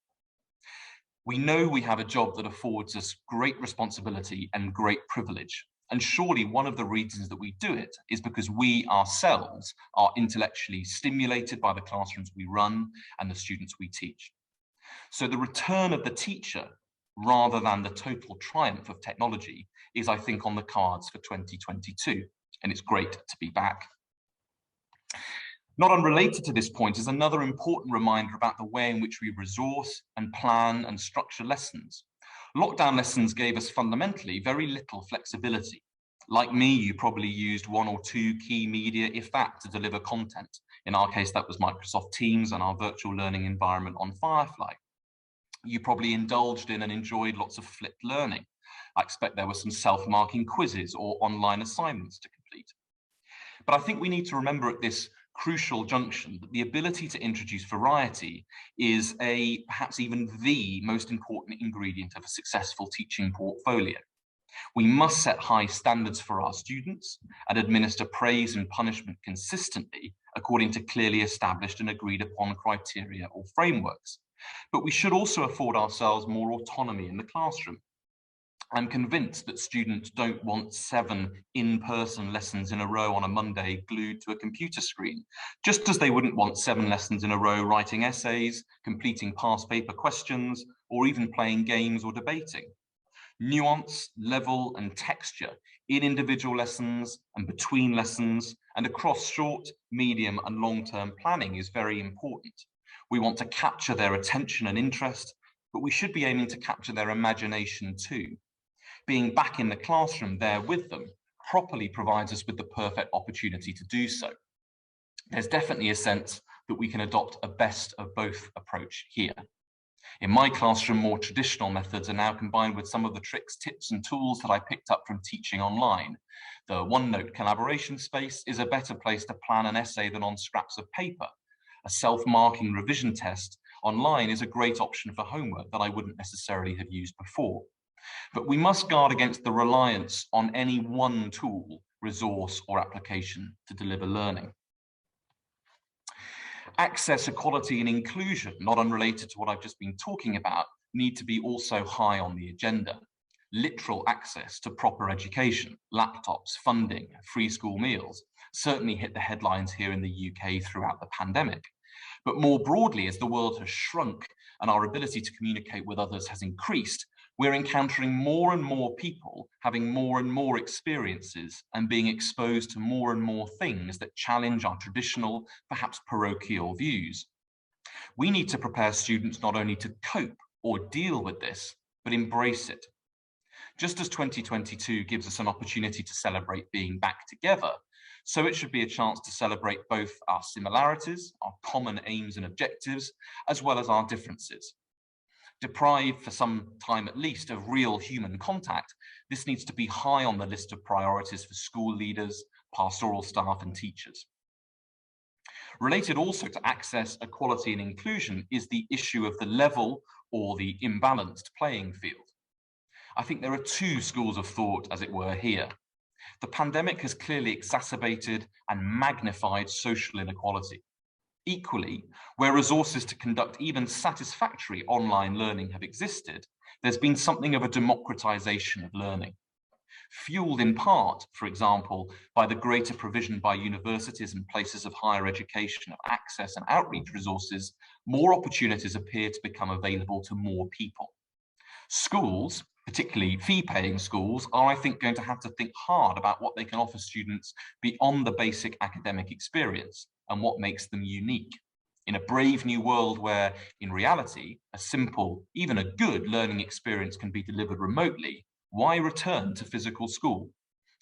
Speaker 6: We know we have a job that affords us great responsibility and great privilege, And surely one of the reasons that we do it is because we ourselves are intellectually stimulated by the classrooms we run and the students we teach. So the return of the teacher, rather than the total triumph of technology, is, I think, on the cards for 2022, and it's great to be back. Not unrelated to this point is another important reminder about the way in which we resource and plan and structure lessons. Lockdown lessons gave us fundamentally very little flexibility. Like me, you probably used one or two key media, if that, to deliver content. In our case, that was Microsoft Teams and our virtual learning environment on Firefly. You probably indulged in and enjoyed lots of flipped learning. I expect there were some self-marking quizzes or online assignments to complete. But I think we need to remember at this crucial junction that the ability to introduce variety is perhaps even the most important ingredient of a successful teaching portfolio. We must set high standards for our students and administer praise and punishment consistently according to clearly established and agreed upon criteria or frameworks. But we should also afford ourselves more autonomy in the classroom. I'm convinced that students don't want 7 in-person lessons in a row on a Monday glued to a computer screen, just as they wouldn't want 7 lessons in a row writing essays, completing past paper questions, or even playing games or debating. Nuance, level, and texture in individual lessons and between lessons and across short, medium, and long-term planning is very important. We want to capture their attention and interest, but we should be aiming to capture their imagination too. Being back in the classroom there with them properly provides us with the perfect opportunity to do so. There's definitely a sense that we can adopt a best of both approach here. In my classroom, more traditional methods are now combined with some of the tricks, tips, and tools that I picked up from teaching online. The OneNote collaboration space is a better place to plan an essay than on scraps of paper. A self-marking revision test online is a great option for homework that I wouldn't necessarily have used before. But we must guard against the reliance on any one tool, resource, or application to deliver learning. Access, equality, and inclusion, not unrelated to what I've just been talking about, need to be also high on the agenda. Literal access to proper education, laptops, funding, free school meals certainly hit the headlines here in the UK throughout the pandemic. But more broadly, as the world has shrunk and our ability to communicate with others has increased, we're encountering more and more people having more and more experiences and being exposed to more and more things that challenge our traditional, perhaps parochial views. We need to prepare students not only to cope or deal with this, but embrace it. Just as 2022 gives us an opportunity to celebrate being back together, so it should be a chance to celebrate both our similarities, our common aims and objectives, as well as our differences. Deprived for some time at least of real human contact, this needs to be high on the list of priorities for school leaders, pastoral staff, and teachers. Related also to access, equality, and inclusion is the issue of the level or the imbalanced playing field. I think there are 2 schools of thought, as it were, here. The pandemic has clearly exacerbated and magnified social inequality. Equally, where resources to conduct even satisfactory online learning have existed, there's been something of a democratization of learning. Fueled in part, for example, by the greater provision by universities and places of higher education of access and outreach resources, more opportunities appear to become available to more people. Schools, particularly fee-paying schools, are, I think, going to have to think hard about what they can offer students beyond the basic academic experience and what makes them unique. In a brave new world where, in reality, a simple, even a good learning experience can be delivered remotely, why return to physical school?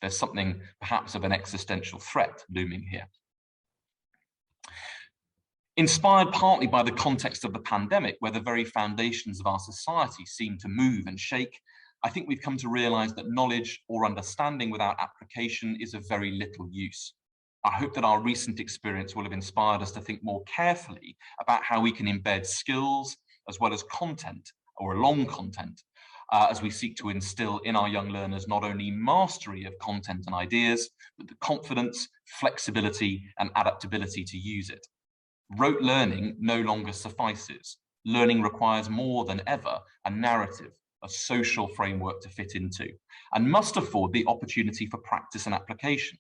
Speaker 6: There's something perhaps of an existential threat looming here. Inspired partly by the context of the pandemic, where the very foundations of our society seem to move and shake, I think we've come to realize that knowledge or understanding without application is of very little use. I hope that our recent experience will have inspired us to think more carefully about how we can embed skills as well as content, or long content, as we seek to instill in our young learners not only mastery of content and ideas, but the confidence, flexibility, and adaptability to use it. Rote learning no longer suffices. Learning requires more than ever a narrative, a social framework to fit into, and must afford the opportunity for practice and application.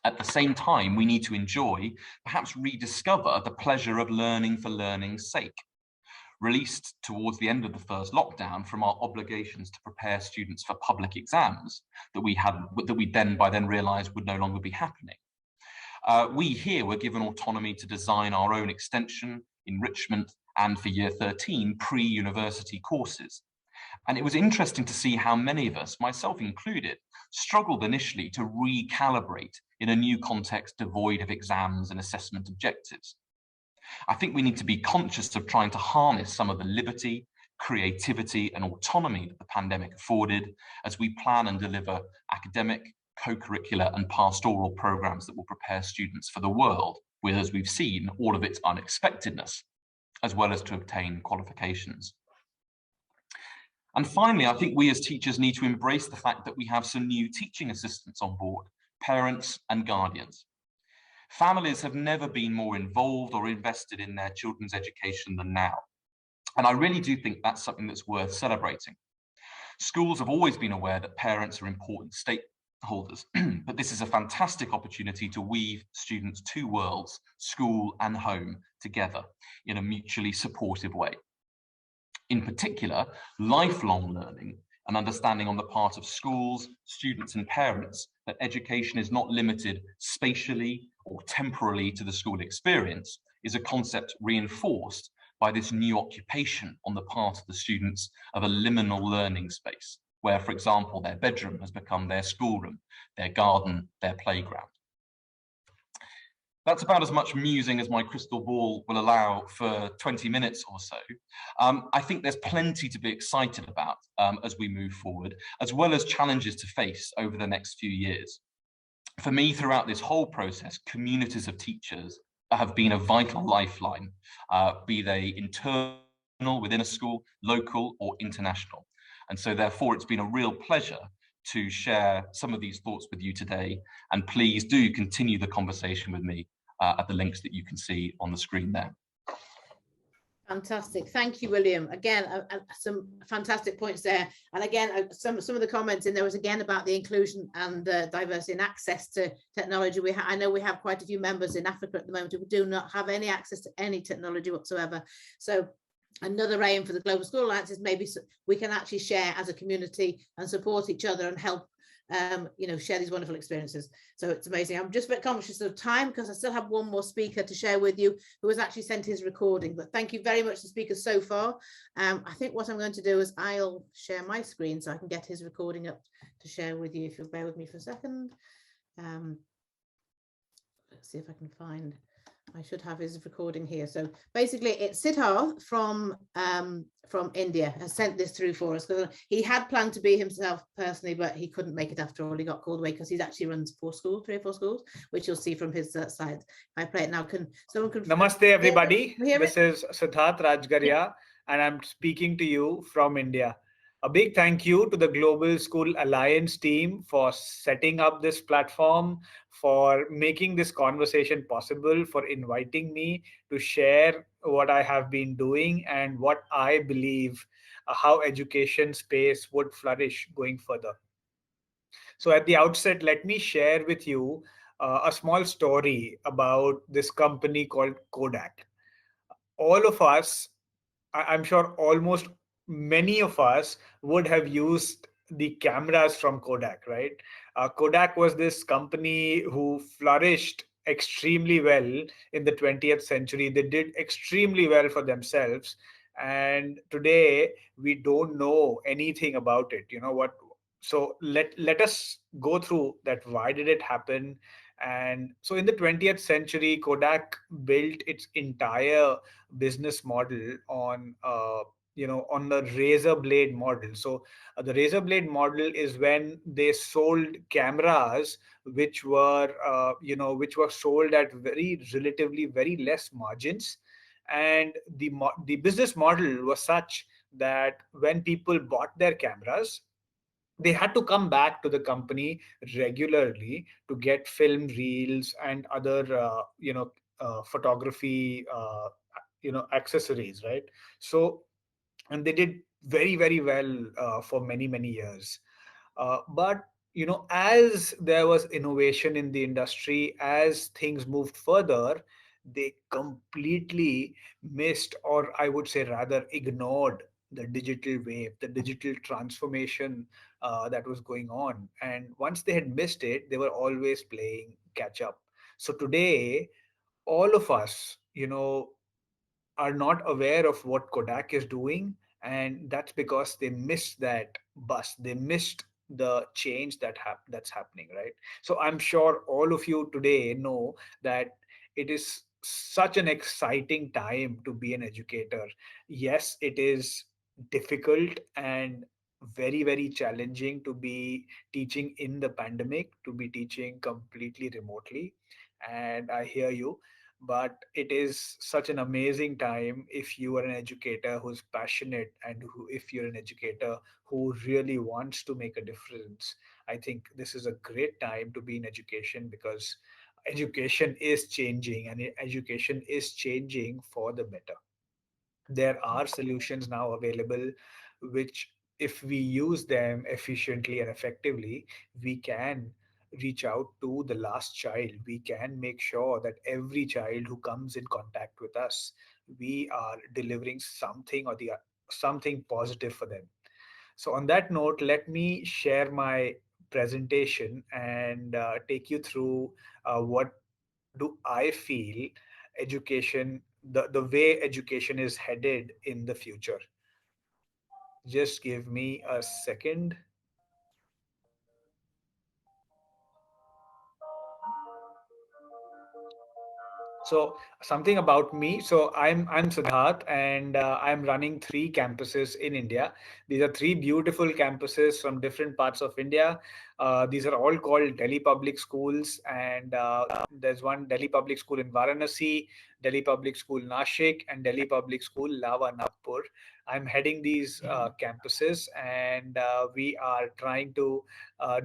Speaker 6: At the same time, we need to enjoy, perhaps rediscover, the pleasure of learning for learning's sake. Released towards the end of the first lockdown from our obligations to prepare students for public exams that we then realized would no longer be happening. We here were given autonomy to design our own extension, enrichment, and for year 13, pre-university courses. And it was interesting to see how many of us, myself included, struggled initially to recalibrate in a new context devoid of exams and assessment objectives. I think we need to be conscious of trying to harness some of the liberty, creativity, and autonomy that the pandemic afforded as we plan and deliver academic, co-curricular, and pastoral programs that will prepare students for the world with, as we've seen, all of its unexpectedness, as well as to obtain qualifications. And finally, I think we as teachers need to embrace the fact that we have some new teaching assistants on board, parents and guardians. Families have never been more involved or invested in their children's education than now. And I really do think that's something that's worth celebrating. Schools have always been aware that parents are important stakeholders, but this is a fantastic opportunity to weave students' two worlds, school and home, together in a mutually supportive way. In particular, lifelong learning and understanding on the part of schools, students, and parents that education is not limited spatially or temporally to the school experience is a concept reinforced by this new occupation on the part of the students of a liminal learning space, where, for example, their bedroom has become their schoolroom, their garden, their playground. That's about as much musing as my crystal ball will allow for 20 minutes or so. I think there's plenty to be excited about as we move forward, as well as challenges to face over the next few years. For me, throughout this whole process, communities of teachers have been a vital lifeline, be they internal within a school, local, or international. And so therefore, it's been a real pleasure to share some of these thoughts with you today. And please do continue the conversation with me at the links that you can see on the screen there.
Speaker 1: Fantastic. Thank you, William. Again, some fantastic points there. And again, some of the comments in there was again about the inclusion and diversity and access to technology. I know we have quite a few members in Africa at the moment who do not have any access to any technology whatsoever. So another aim for the Global School Alliance is maybe we can actually share as a community and support each other and help share these wonderful experiences. So it's amazing. I'm just a bit conscious of time because I still have one more speaker to share with you who has actually sent his recording, but thank you very much to speakers so far. I think what I'm going to do is I'll share my screen so I can get his recording up to share with you, if you'll bear with me for a second. Let's see if I can find, I should have his recording here. So basically it's Siddharth from India has sent this through for us, because he had planned to be himself personally, but he couldn't make it after all. He got called away because he actually runs 3 or 4 schools, which you'll see from his side. I play it now. Can someone
Speaker 7: Namaste, everybody. This is Siddharth Rajgaria, and I'm speaking to you from India. A big thank you to the Global School Alliance team for setting up this platform, for making this conversation possible, for inviting me to share what I have been doing and what I believe how education space would flourish going further. So at the outset, let me share with you a small story about this company called Kodak. All of us, I'm sure almost many of us would have used the cameras from Kodak, right? Kodak was this company who flourished extremely well in the 20th century. They did extremely well for themselves. And today we don't know anything about it. You know what? So let us go through that. Why did it happen? And so in the 20th century, Kodak built its entire business model on on the razor blade model. So the razor blade model is when they sold cameras which were sold at relatively very less margins, and the business model was such that when people bought their cameras, they had to come back to the company regularly to get film reels and other photography accessories, right? So, and they did very, very well for many, many years. But as there was innovation in the industry, as things moved further, they completely missed, or I would say rather ignored, the digital wave, the digital transformation that was going on. And once they had missed it, they were always playing catch up. So today, all of us, are not aware of what Kodak is doing, and that's because they missed that bus. They missed the change that's happening, right? So I'm sure all of you today know that it is such an exciting time to be an educator. Yes, it is difficult and very, very challenging to be teaching in the pandemic, to be teaching completely remotely. And I hear you, but it is such an amazing time if you are an educator who's passionate, and if you're an educator who really wants to make a difference. I think this is a great time to be in education, because education is changing, and education is changing for the better. There are solutions now available, which, if we use them efficiently and effectively, we can reach out to the last child. We can make sure that every child who comes in contact with us, we are delivering something or the something positive for them. So on that note, let me share my presentation and take you through what do I feel education, the way education is headed in the future. Just give me a second. So something about me. So I'm Siddharth, and I'm running three campuses in India. These are three beautiful campuses from different parts of India. These are all called Delhi Public Schools, and there's one Delhi Public School in Varanasi, Delhi Public School Nashik, and Delhi Public School Lava Nagpur. I'm heading these campuses, and we are trying to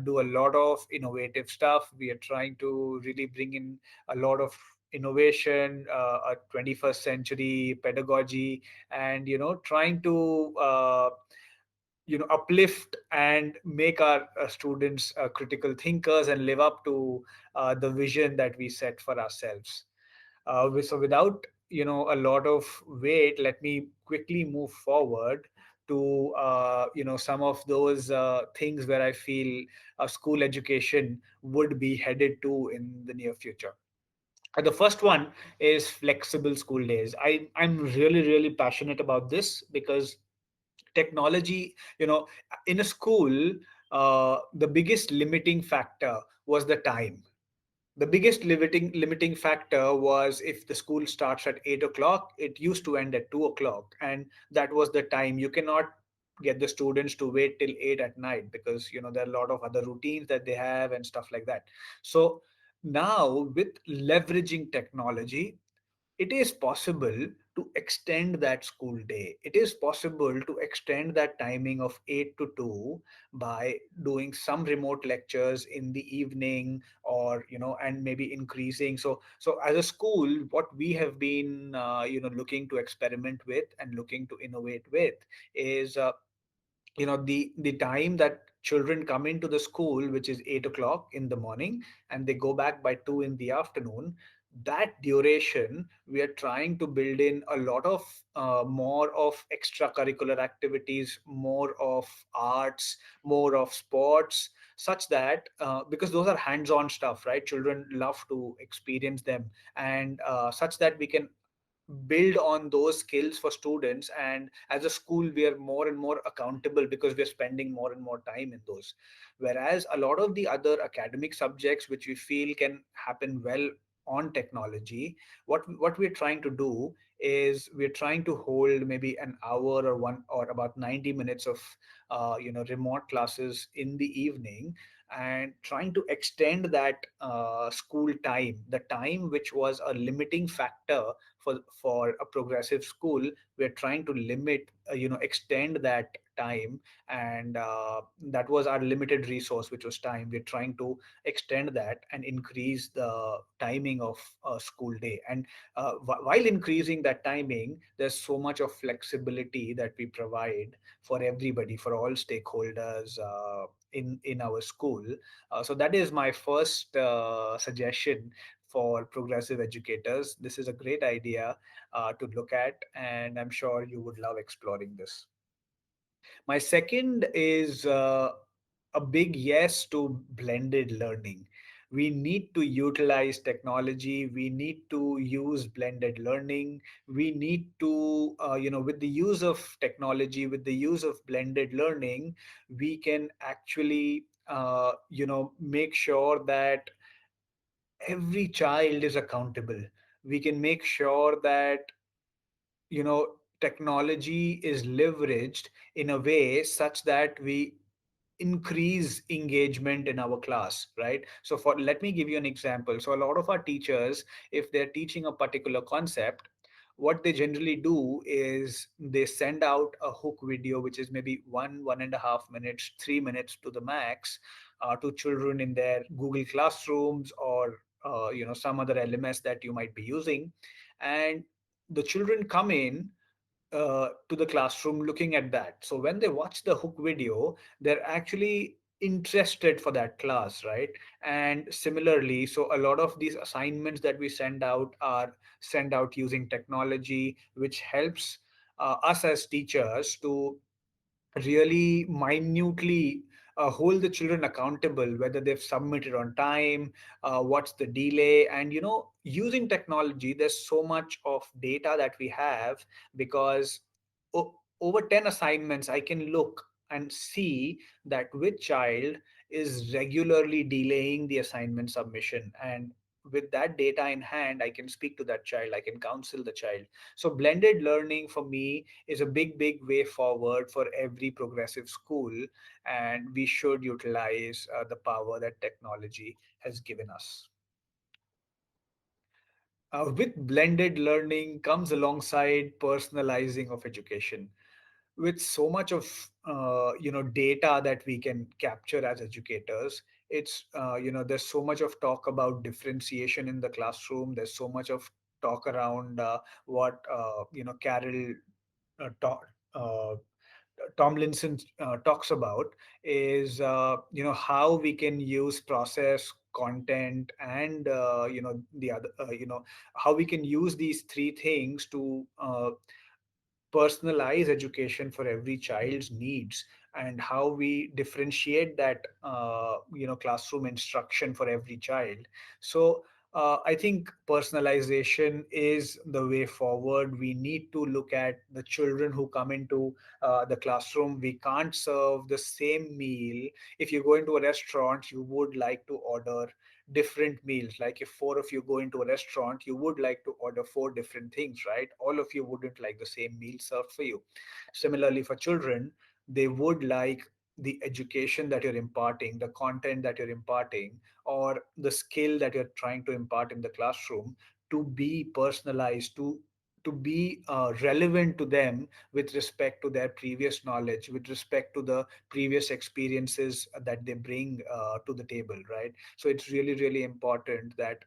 Speaker 7: do a lot of innovative stuff. We are trying to really bring in a lot of innovation, a 21st century pedagogy, and trying to uplift and make our students critical thinkers and live up to the vision that we set for ourselves. So without a lot of wait, let me quickly move forward to some of those things where I feel school education would be headed to in the near future. The first one is flexible school days. I'm really, really passionate about this, because technology, in a school, the biggest limiting factor was the time. The biggest limiting factor was, if the school starts at 8 o'clock, it used to end at 2 o'clock, and that was the time. You cannot get the students to wait till 8 at night, because there are a lot of other routines that they have and stuff like that. So now, with leveraging technology, it is possible to extend that school day. It is possible to extend that timing of 8 to 2 by doing some remote lectures in the evening, or and maybe increasing. So as a school, what we have been looking to experiment with and looking to innovate with is the time that children come into the school, which is 8 o'clock in the morning, and they go back by 2 in the afternoon. That duration, we are trying to build in a lot of more of extracurricular activities, more of arts, more of sports, such that because those are hands-on stuff, right? Children love to experience them, and such that we can build on those skills for students. And as a school, we are more and more accountable, because we're spending more and more time in those. Whereas a lot of the other academic subjects, which we feel can happen well on technology, what we're trying to do is we're trying to hold maybe an hour or one, or about 90 minutes of remote classes in the evening, and trying to extend that school time, the time which was a limiting factor for a progressive school. We're trying to limit extend that time, and that was our limited resource, which was time. We're trying to extend that and increase the timing of a school day. And while increasing that timing, there's so much of flexibility that we provide for everybody, for all stakeholders in our school. So that is my first suggestion for progressive educators. This is a great idea to look at, and I'm sure you would love exploring this. My second is a big yes to blended learning. We need to utilize technology. We need to use blended learning. We need to, with the use of technology, with the use of blended learning, we can actually, make sure that every child is accountable. We can make sure that technology is leveraged in a way such that we increase engagement in our class, right? So for let me give you an example. So a lot of our teachers, if they're teaching a particular concept, what they generally do is they send out a hook video, which is maybe 1.5 minutes, 3 minutes to the max, to children in their Google classrooms, or some other LMS that you might be using. And the children come in to the classroom looking at that. So when they watch the hook video, they're actually interested for that class, right? And similarly, so a lot of these assignments that we send out are sent out using technology, which helps us as teachers to really minutely hold the children accountable, whether they've submitted on time, what's the delay. And using technology, there's so much of data that we have, because over 10 assignments I can look and see that which child is regularly delaying the assignment submission. And with that data in hand, I can speak to that child, I can counsel the child. So blended learning for me is a big way forward for every progressive school, and we should utilize the power that technology has given us. With blended learning comes alongside personalizing of education. With so much of data that we can capture as educators, it's there's so much of talk about differentiation in the classroom. There's so much of talk around what Carol taught Tomlinson talks about, is how we can use process, content, and the other how we can use these three things to personalize education for every child's needs, and how we differentiate that classroom instruction for every child. So I think personalization is the way forward. We need to look at the children who come into the classroom. We can't serve the same meal. If you go into a restaurant, you would like to order different meals. Like if four of you go into a restaurant, you would like to order four different things, right? All of you wouldn't like the same meal served for you. Similarly, for children, they would like the education that you're imparting, the content that you're imparting, or the skill that you're trying to impart in the classroom to be personalized, to be relevant to them with respect to their previous knowledge, with respect to the previous experiences that they bring to the table, right? So it's really important that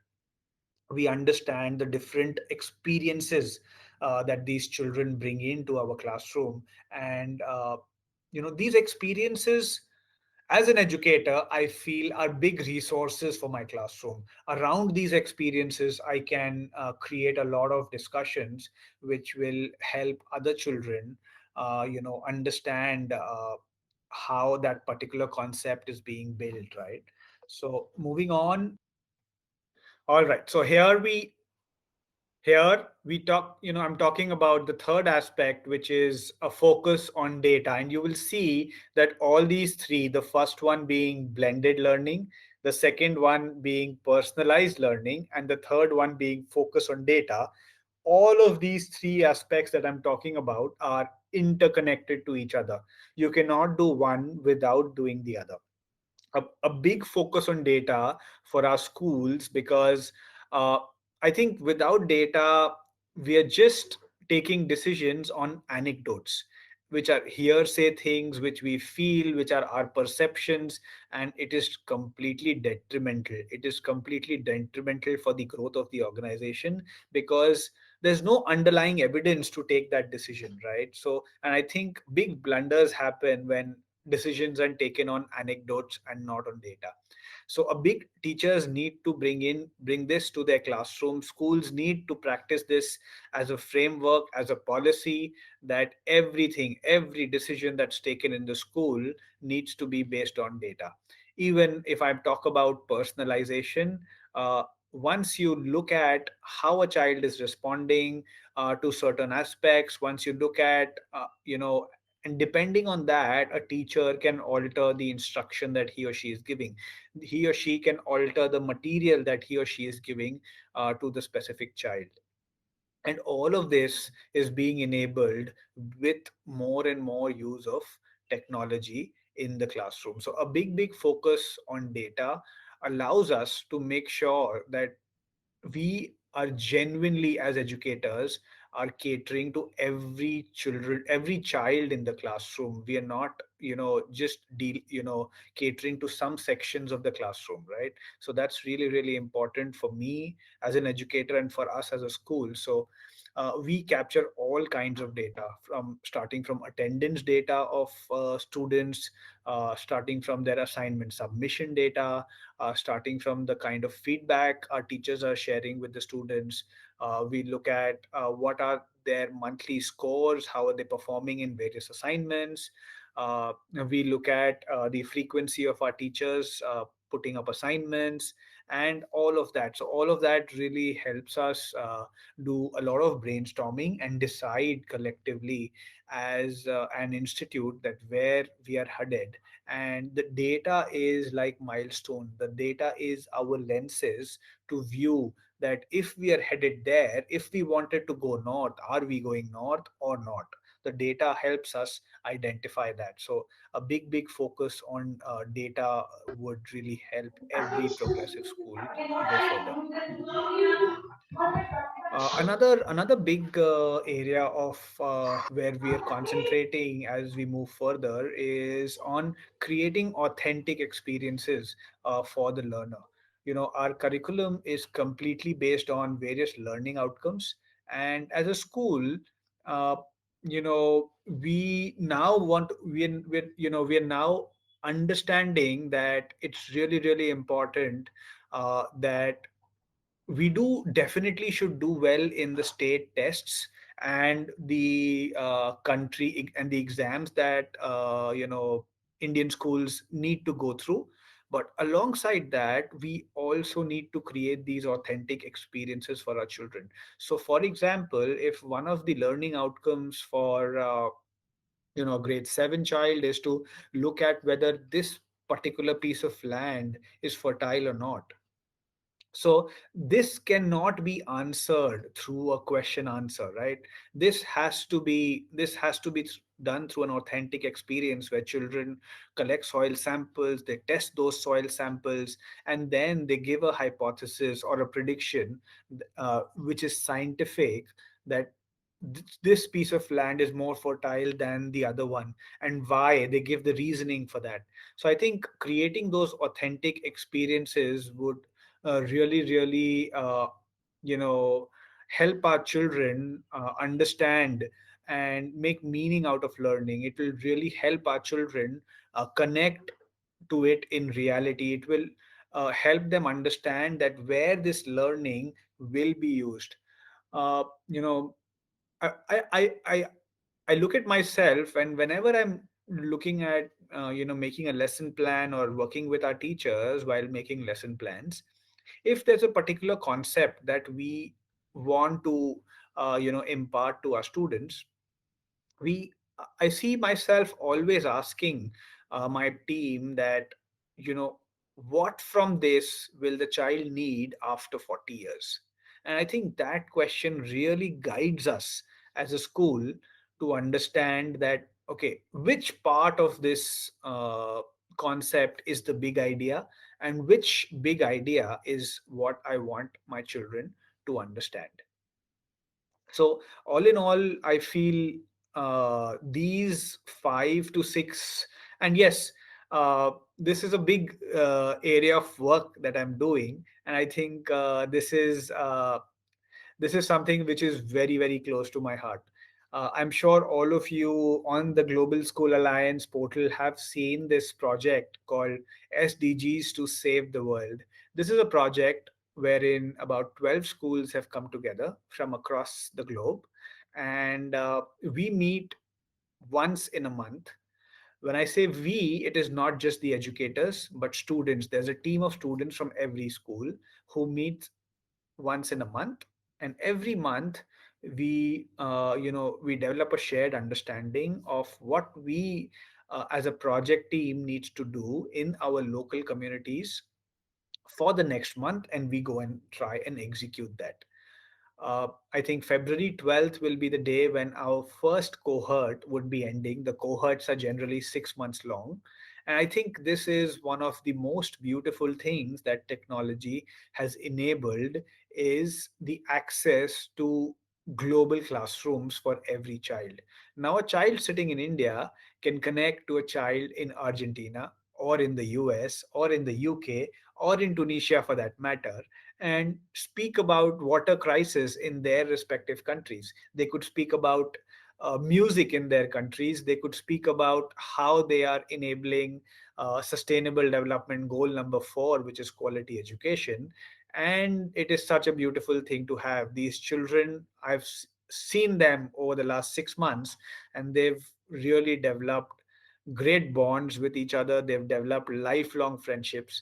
Speaker 7: we understand the different experiences that these children bring into our classroom. And these experiences, as an educator, I feel are big resources for my classroom. Around these experiences, I can create a lot of discussions which will help other children understand how that particular concept is being built, right? So moving on. All right, so here we talk, I'm talking about the third aspect, which is a focus on data. And you will see that all these three, the first one being blended learning, the second one being personalized learning, and the third one being focus on data, all of these three aspects that I'm talking about are interconnected to each other. You cannot do one without doing the other. A big focus on data for our schools, because uh, I think without data, we are just taking decisions on anecdotes. which are hearsay things, which we feel, which are our perceptions, and it is completely detrimental. It is completely detrimental for the growth of the organization, because there's no underlying evidence to take that decision, right? So, and I think big blunders happen when decisions are taken on anecdotes and not on data. So a big teachers need to bring this to their classroom. Schools need to practice this as a framework, as a policy, that every decision that's taken in the school needs to be based on data. Even if I talk about personalization, once you look at how a child is responding to certain aspects, once you look at and depending on that, a teacher can alter the instruction that he or she is giving. He or she can alter the material that he or she is giving to the specific child. And all of this is being enabled with more and more use of technology in the classroom. So a big focus on data allows us to make sure that we are genuinely, as educators, are catering to every child in the classroom. We are not just catering to some sections of the classroom, right? So that's really important for me as an educator and for us as a school. So we capture all kinds of data, from starting from attendance data of students, starting from their assignment submission data, starting from the kind of feedback our teachers are sharing with the students. We look at what are their monthly scores, how are they performing in various assignments. We look at the frequency of our teachers putting up assignments and all of that. So all of that really helps us do a lot of brainstorming and decide collectively as an institute that where we are headed. And the data is like milestone. The data is our lenses to view that if we are headed there, if we wanted to go north, are we going north or not? The data helps us identify that. So a big focus on data would really help every progressive school go further. Another big area of where we are concentrating as we move further is on creating authentic experiences for the learner. Our curriculum is completely based on various learning outcomes, and as a school, uh, we now we are now understanding that it's really important that we do definitely should do well in the state tests and the and the exams that Indian schools need to go through. But alongside that, we also need to create these authentic experiences for our children. So for example, if one of the learning outcomes for a grade 7 child is to look at whether this particular piece of land is fertile or not, so this cannot be answered through a question answer, right? This has to be done through an authentic experience where children collect soil samples, they test those soil samples, and then they give a hypothesis or a prediction, which is scientific, that this piece of land is more fertile than the other one, and why. They give the reasoning for that. So I think creating those authentic experiences would really help our children understand and make meaning out of learning. It will really help our children connect to it in reality. It will help them understand that where this learning will be used. uh, you know I, I i i I look at myself, and whenever I'm looking at making a lesson plan or working with our teachers while making lesson plans, if there's a particular concept that we want to impart to our students, we I see myself always asking my team that, you know what from this will the child need after 40 years. And I think that question really guides us as a school to understand that, okay, which part of this concept is the big idea, and which big idea is what I want my children to understand. So all in all, I feel these 5 to 6, and yes, this is a big area of work that I'm doing, and I think this is something which is very, very close to my heart. I'm sure all of you on the Global School Alliance portal have seen this project called SDGs to Save the World. This is a project wherein about 12 schools have come together from across the globe, and we meet once in a month. When I say we, it is not just the educators, but students. There's a team of students from every school who meet once in a month, and every month we develop a shared understanding of what we as a project team needs to do in our local communities for the next month, and we go and try and execute that. I think February 12th will be the day when our first cohort would be ending. The cohorts are generally 6 months long. And I think this is one of the most beautiful things that technology has enabled is the access to global classrooms for every child. Now, a child sitting in India can connect to a child in Argentina or in the US or in the UK or in Tunisia for that matter, and speak about water crisis in their respective countries. They could speak about music in their countries. They could speak about how they are enabling sustainable development goal number 4, which is quality education. And it is such a beautiful thing to have these children. I've seen them over the last 6 months, and they've really developed great bonds with each other. They've developed lifelong friendships,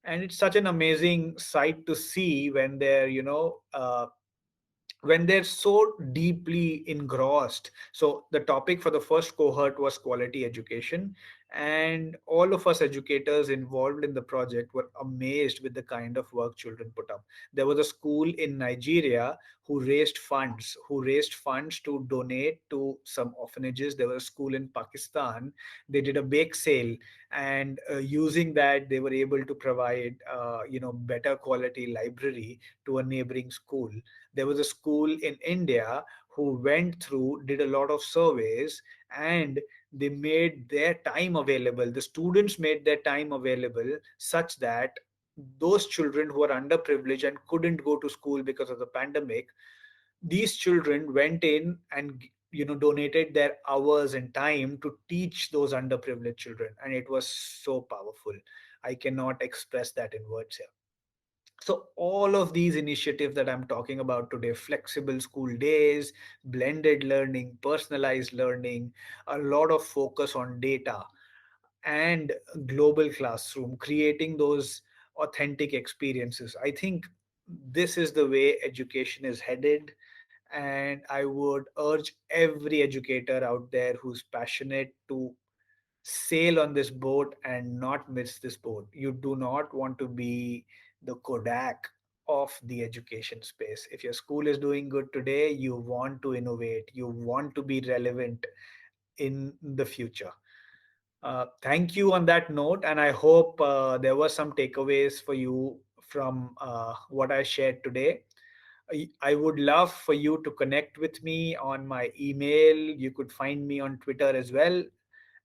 Speaker 7: and it's such an amazing sight to see when they're so deeply engrossed. So the topic for the first cohort was quality education, and all of us educators involved in the project were amazed with the kind of work children put up. There was a school in Nigeria who raised funds to donate to some orphanages. There was a school in Pakistan. They did a bake sale, and using that they were able to provide better quality library to a neighboring school. There was a school in India who went through, did a lot of surveys, and they made their time available. The students made their time available such that those children who are underprivileged and couldn't go to school because of the pandemic, these children went in and donated their hours and time to teach those underprivileged children, and it was so powerful. I cannot express that in words here. So all of these initiatives that I'm talking about today, flexible school days, blended learning, personalized learning, a lot of focus on data and global classroom, creating those authentic experiences. I think this is the way education is headed. And I would urge every educator out there who's passionate to sail on this boat and not miss this boat. You do not want to be the Kodak of the education space. If your school is doing good today, you want to innovate, you want to be relevant in the future. Thank you on that note, and I hope there were some takeaways for you from what I shared today. I would love for you to connect with me on my email. You could find me on Twitter as well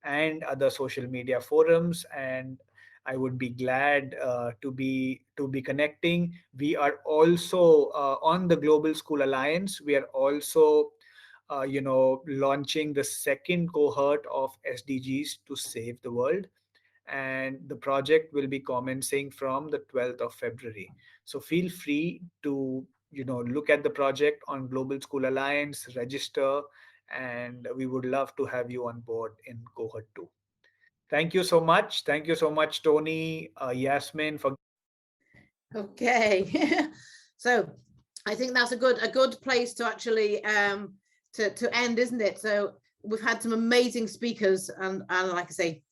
Speaker 7: and other social media forums, and I would be glad to be connecting. We are also on the Global School Alliance. We are also launching the second cohort of SDGs to save the world, and the project will be commencing from the 12th of February. So feel free to look at the project on Global School Alliance, register, and we would love to have you on board in cohort 2. Thank you so much. Thank you so much, Tony, Yasmin, for.
Speaker 1: Okay. So I think that's a good place to actually to end, isn't it? So we've had some amazing speakers, and like I say,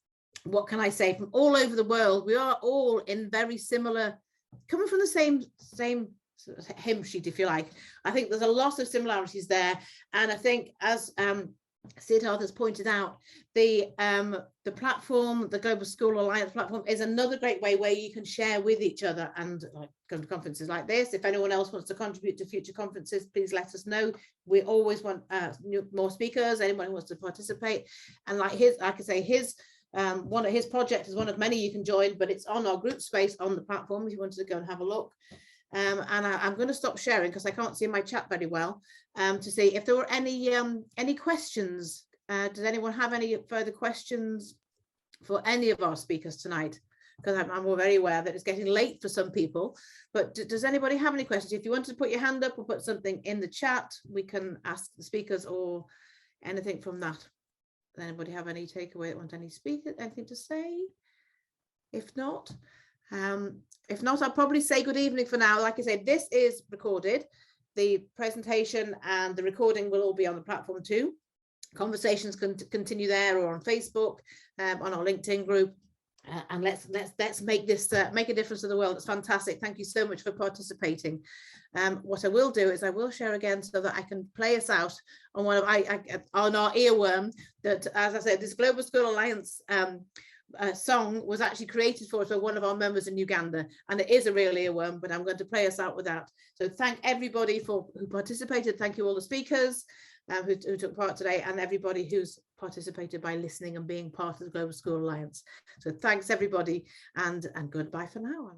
Speaker 1: what can I say, from all over the world. We are all in very similar, coming from the same hymn sheet, if you like. I think there's a lot of similarities there, and I think as Siddharth has pointed out, the platform, the Global School Alliance platform, is another great way where you can share with each other and like come to conferences like this. If anyone else wants to contribute to future conferences, please let us know. We always want more speakers, anyone who wants to participate. And like I say, one of his projects is one of many you can join, but it's on our group space on the platform if you wanted to go and have a look. And I'm going to stop sharing because I can't see my chat very well, to see if there were any questions. Does anyone have any further questions for any of our speakers tonight? Because I'm very aware that it's getting late for some people, but does anybody have any questions? If you want to put your hand up or put something in the chat, we can ask the speakers or anything from that. Does anybody have any takeaway? Want any speaker, anything to say? If not, I'll probably say good evening for now. Like I said, this is recorded. The presentation and the recording will all be on the platform too. Conversations can continue there or on Facebook, on our LinkedIn group. And let's make this make a difference to the world. It's fantastic. Thank you so much for participating. What I will do is I will share again so that I can play us out on on our earworm. That, as I said, this Global School Alliance song was actually created for us by one of our members in Uganda, and it is a real earworm, but I'm going to play us out with that. So thank everybody who participated. Thank you all the speakers who took part today, and everybody who's participated by listening and being part of the Global School Alliance. So thanks everybody, and goodbye for now.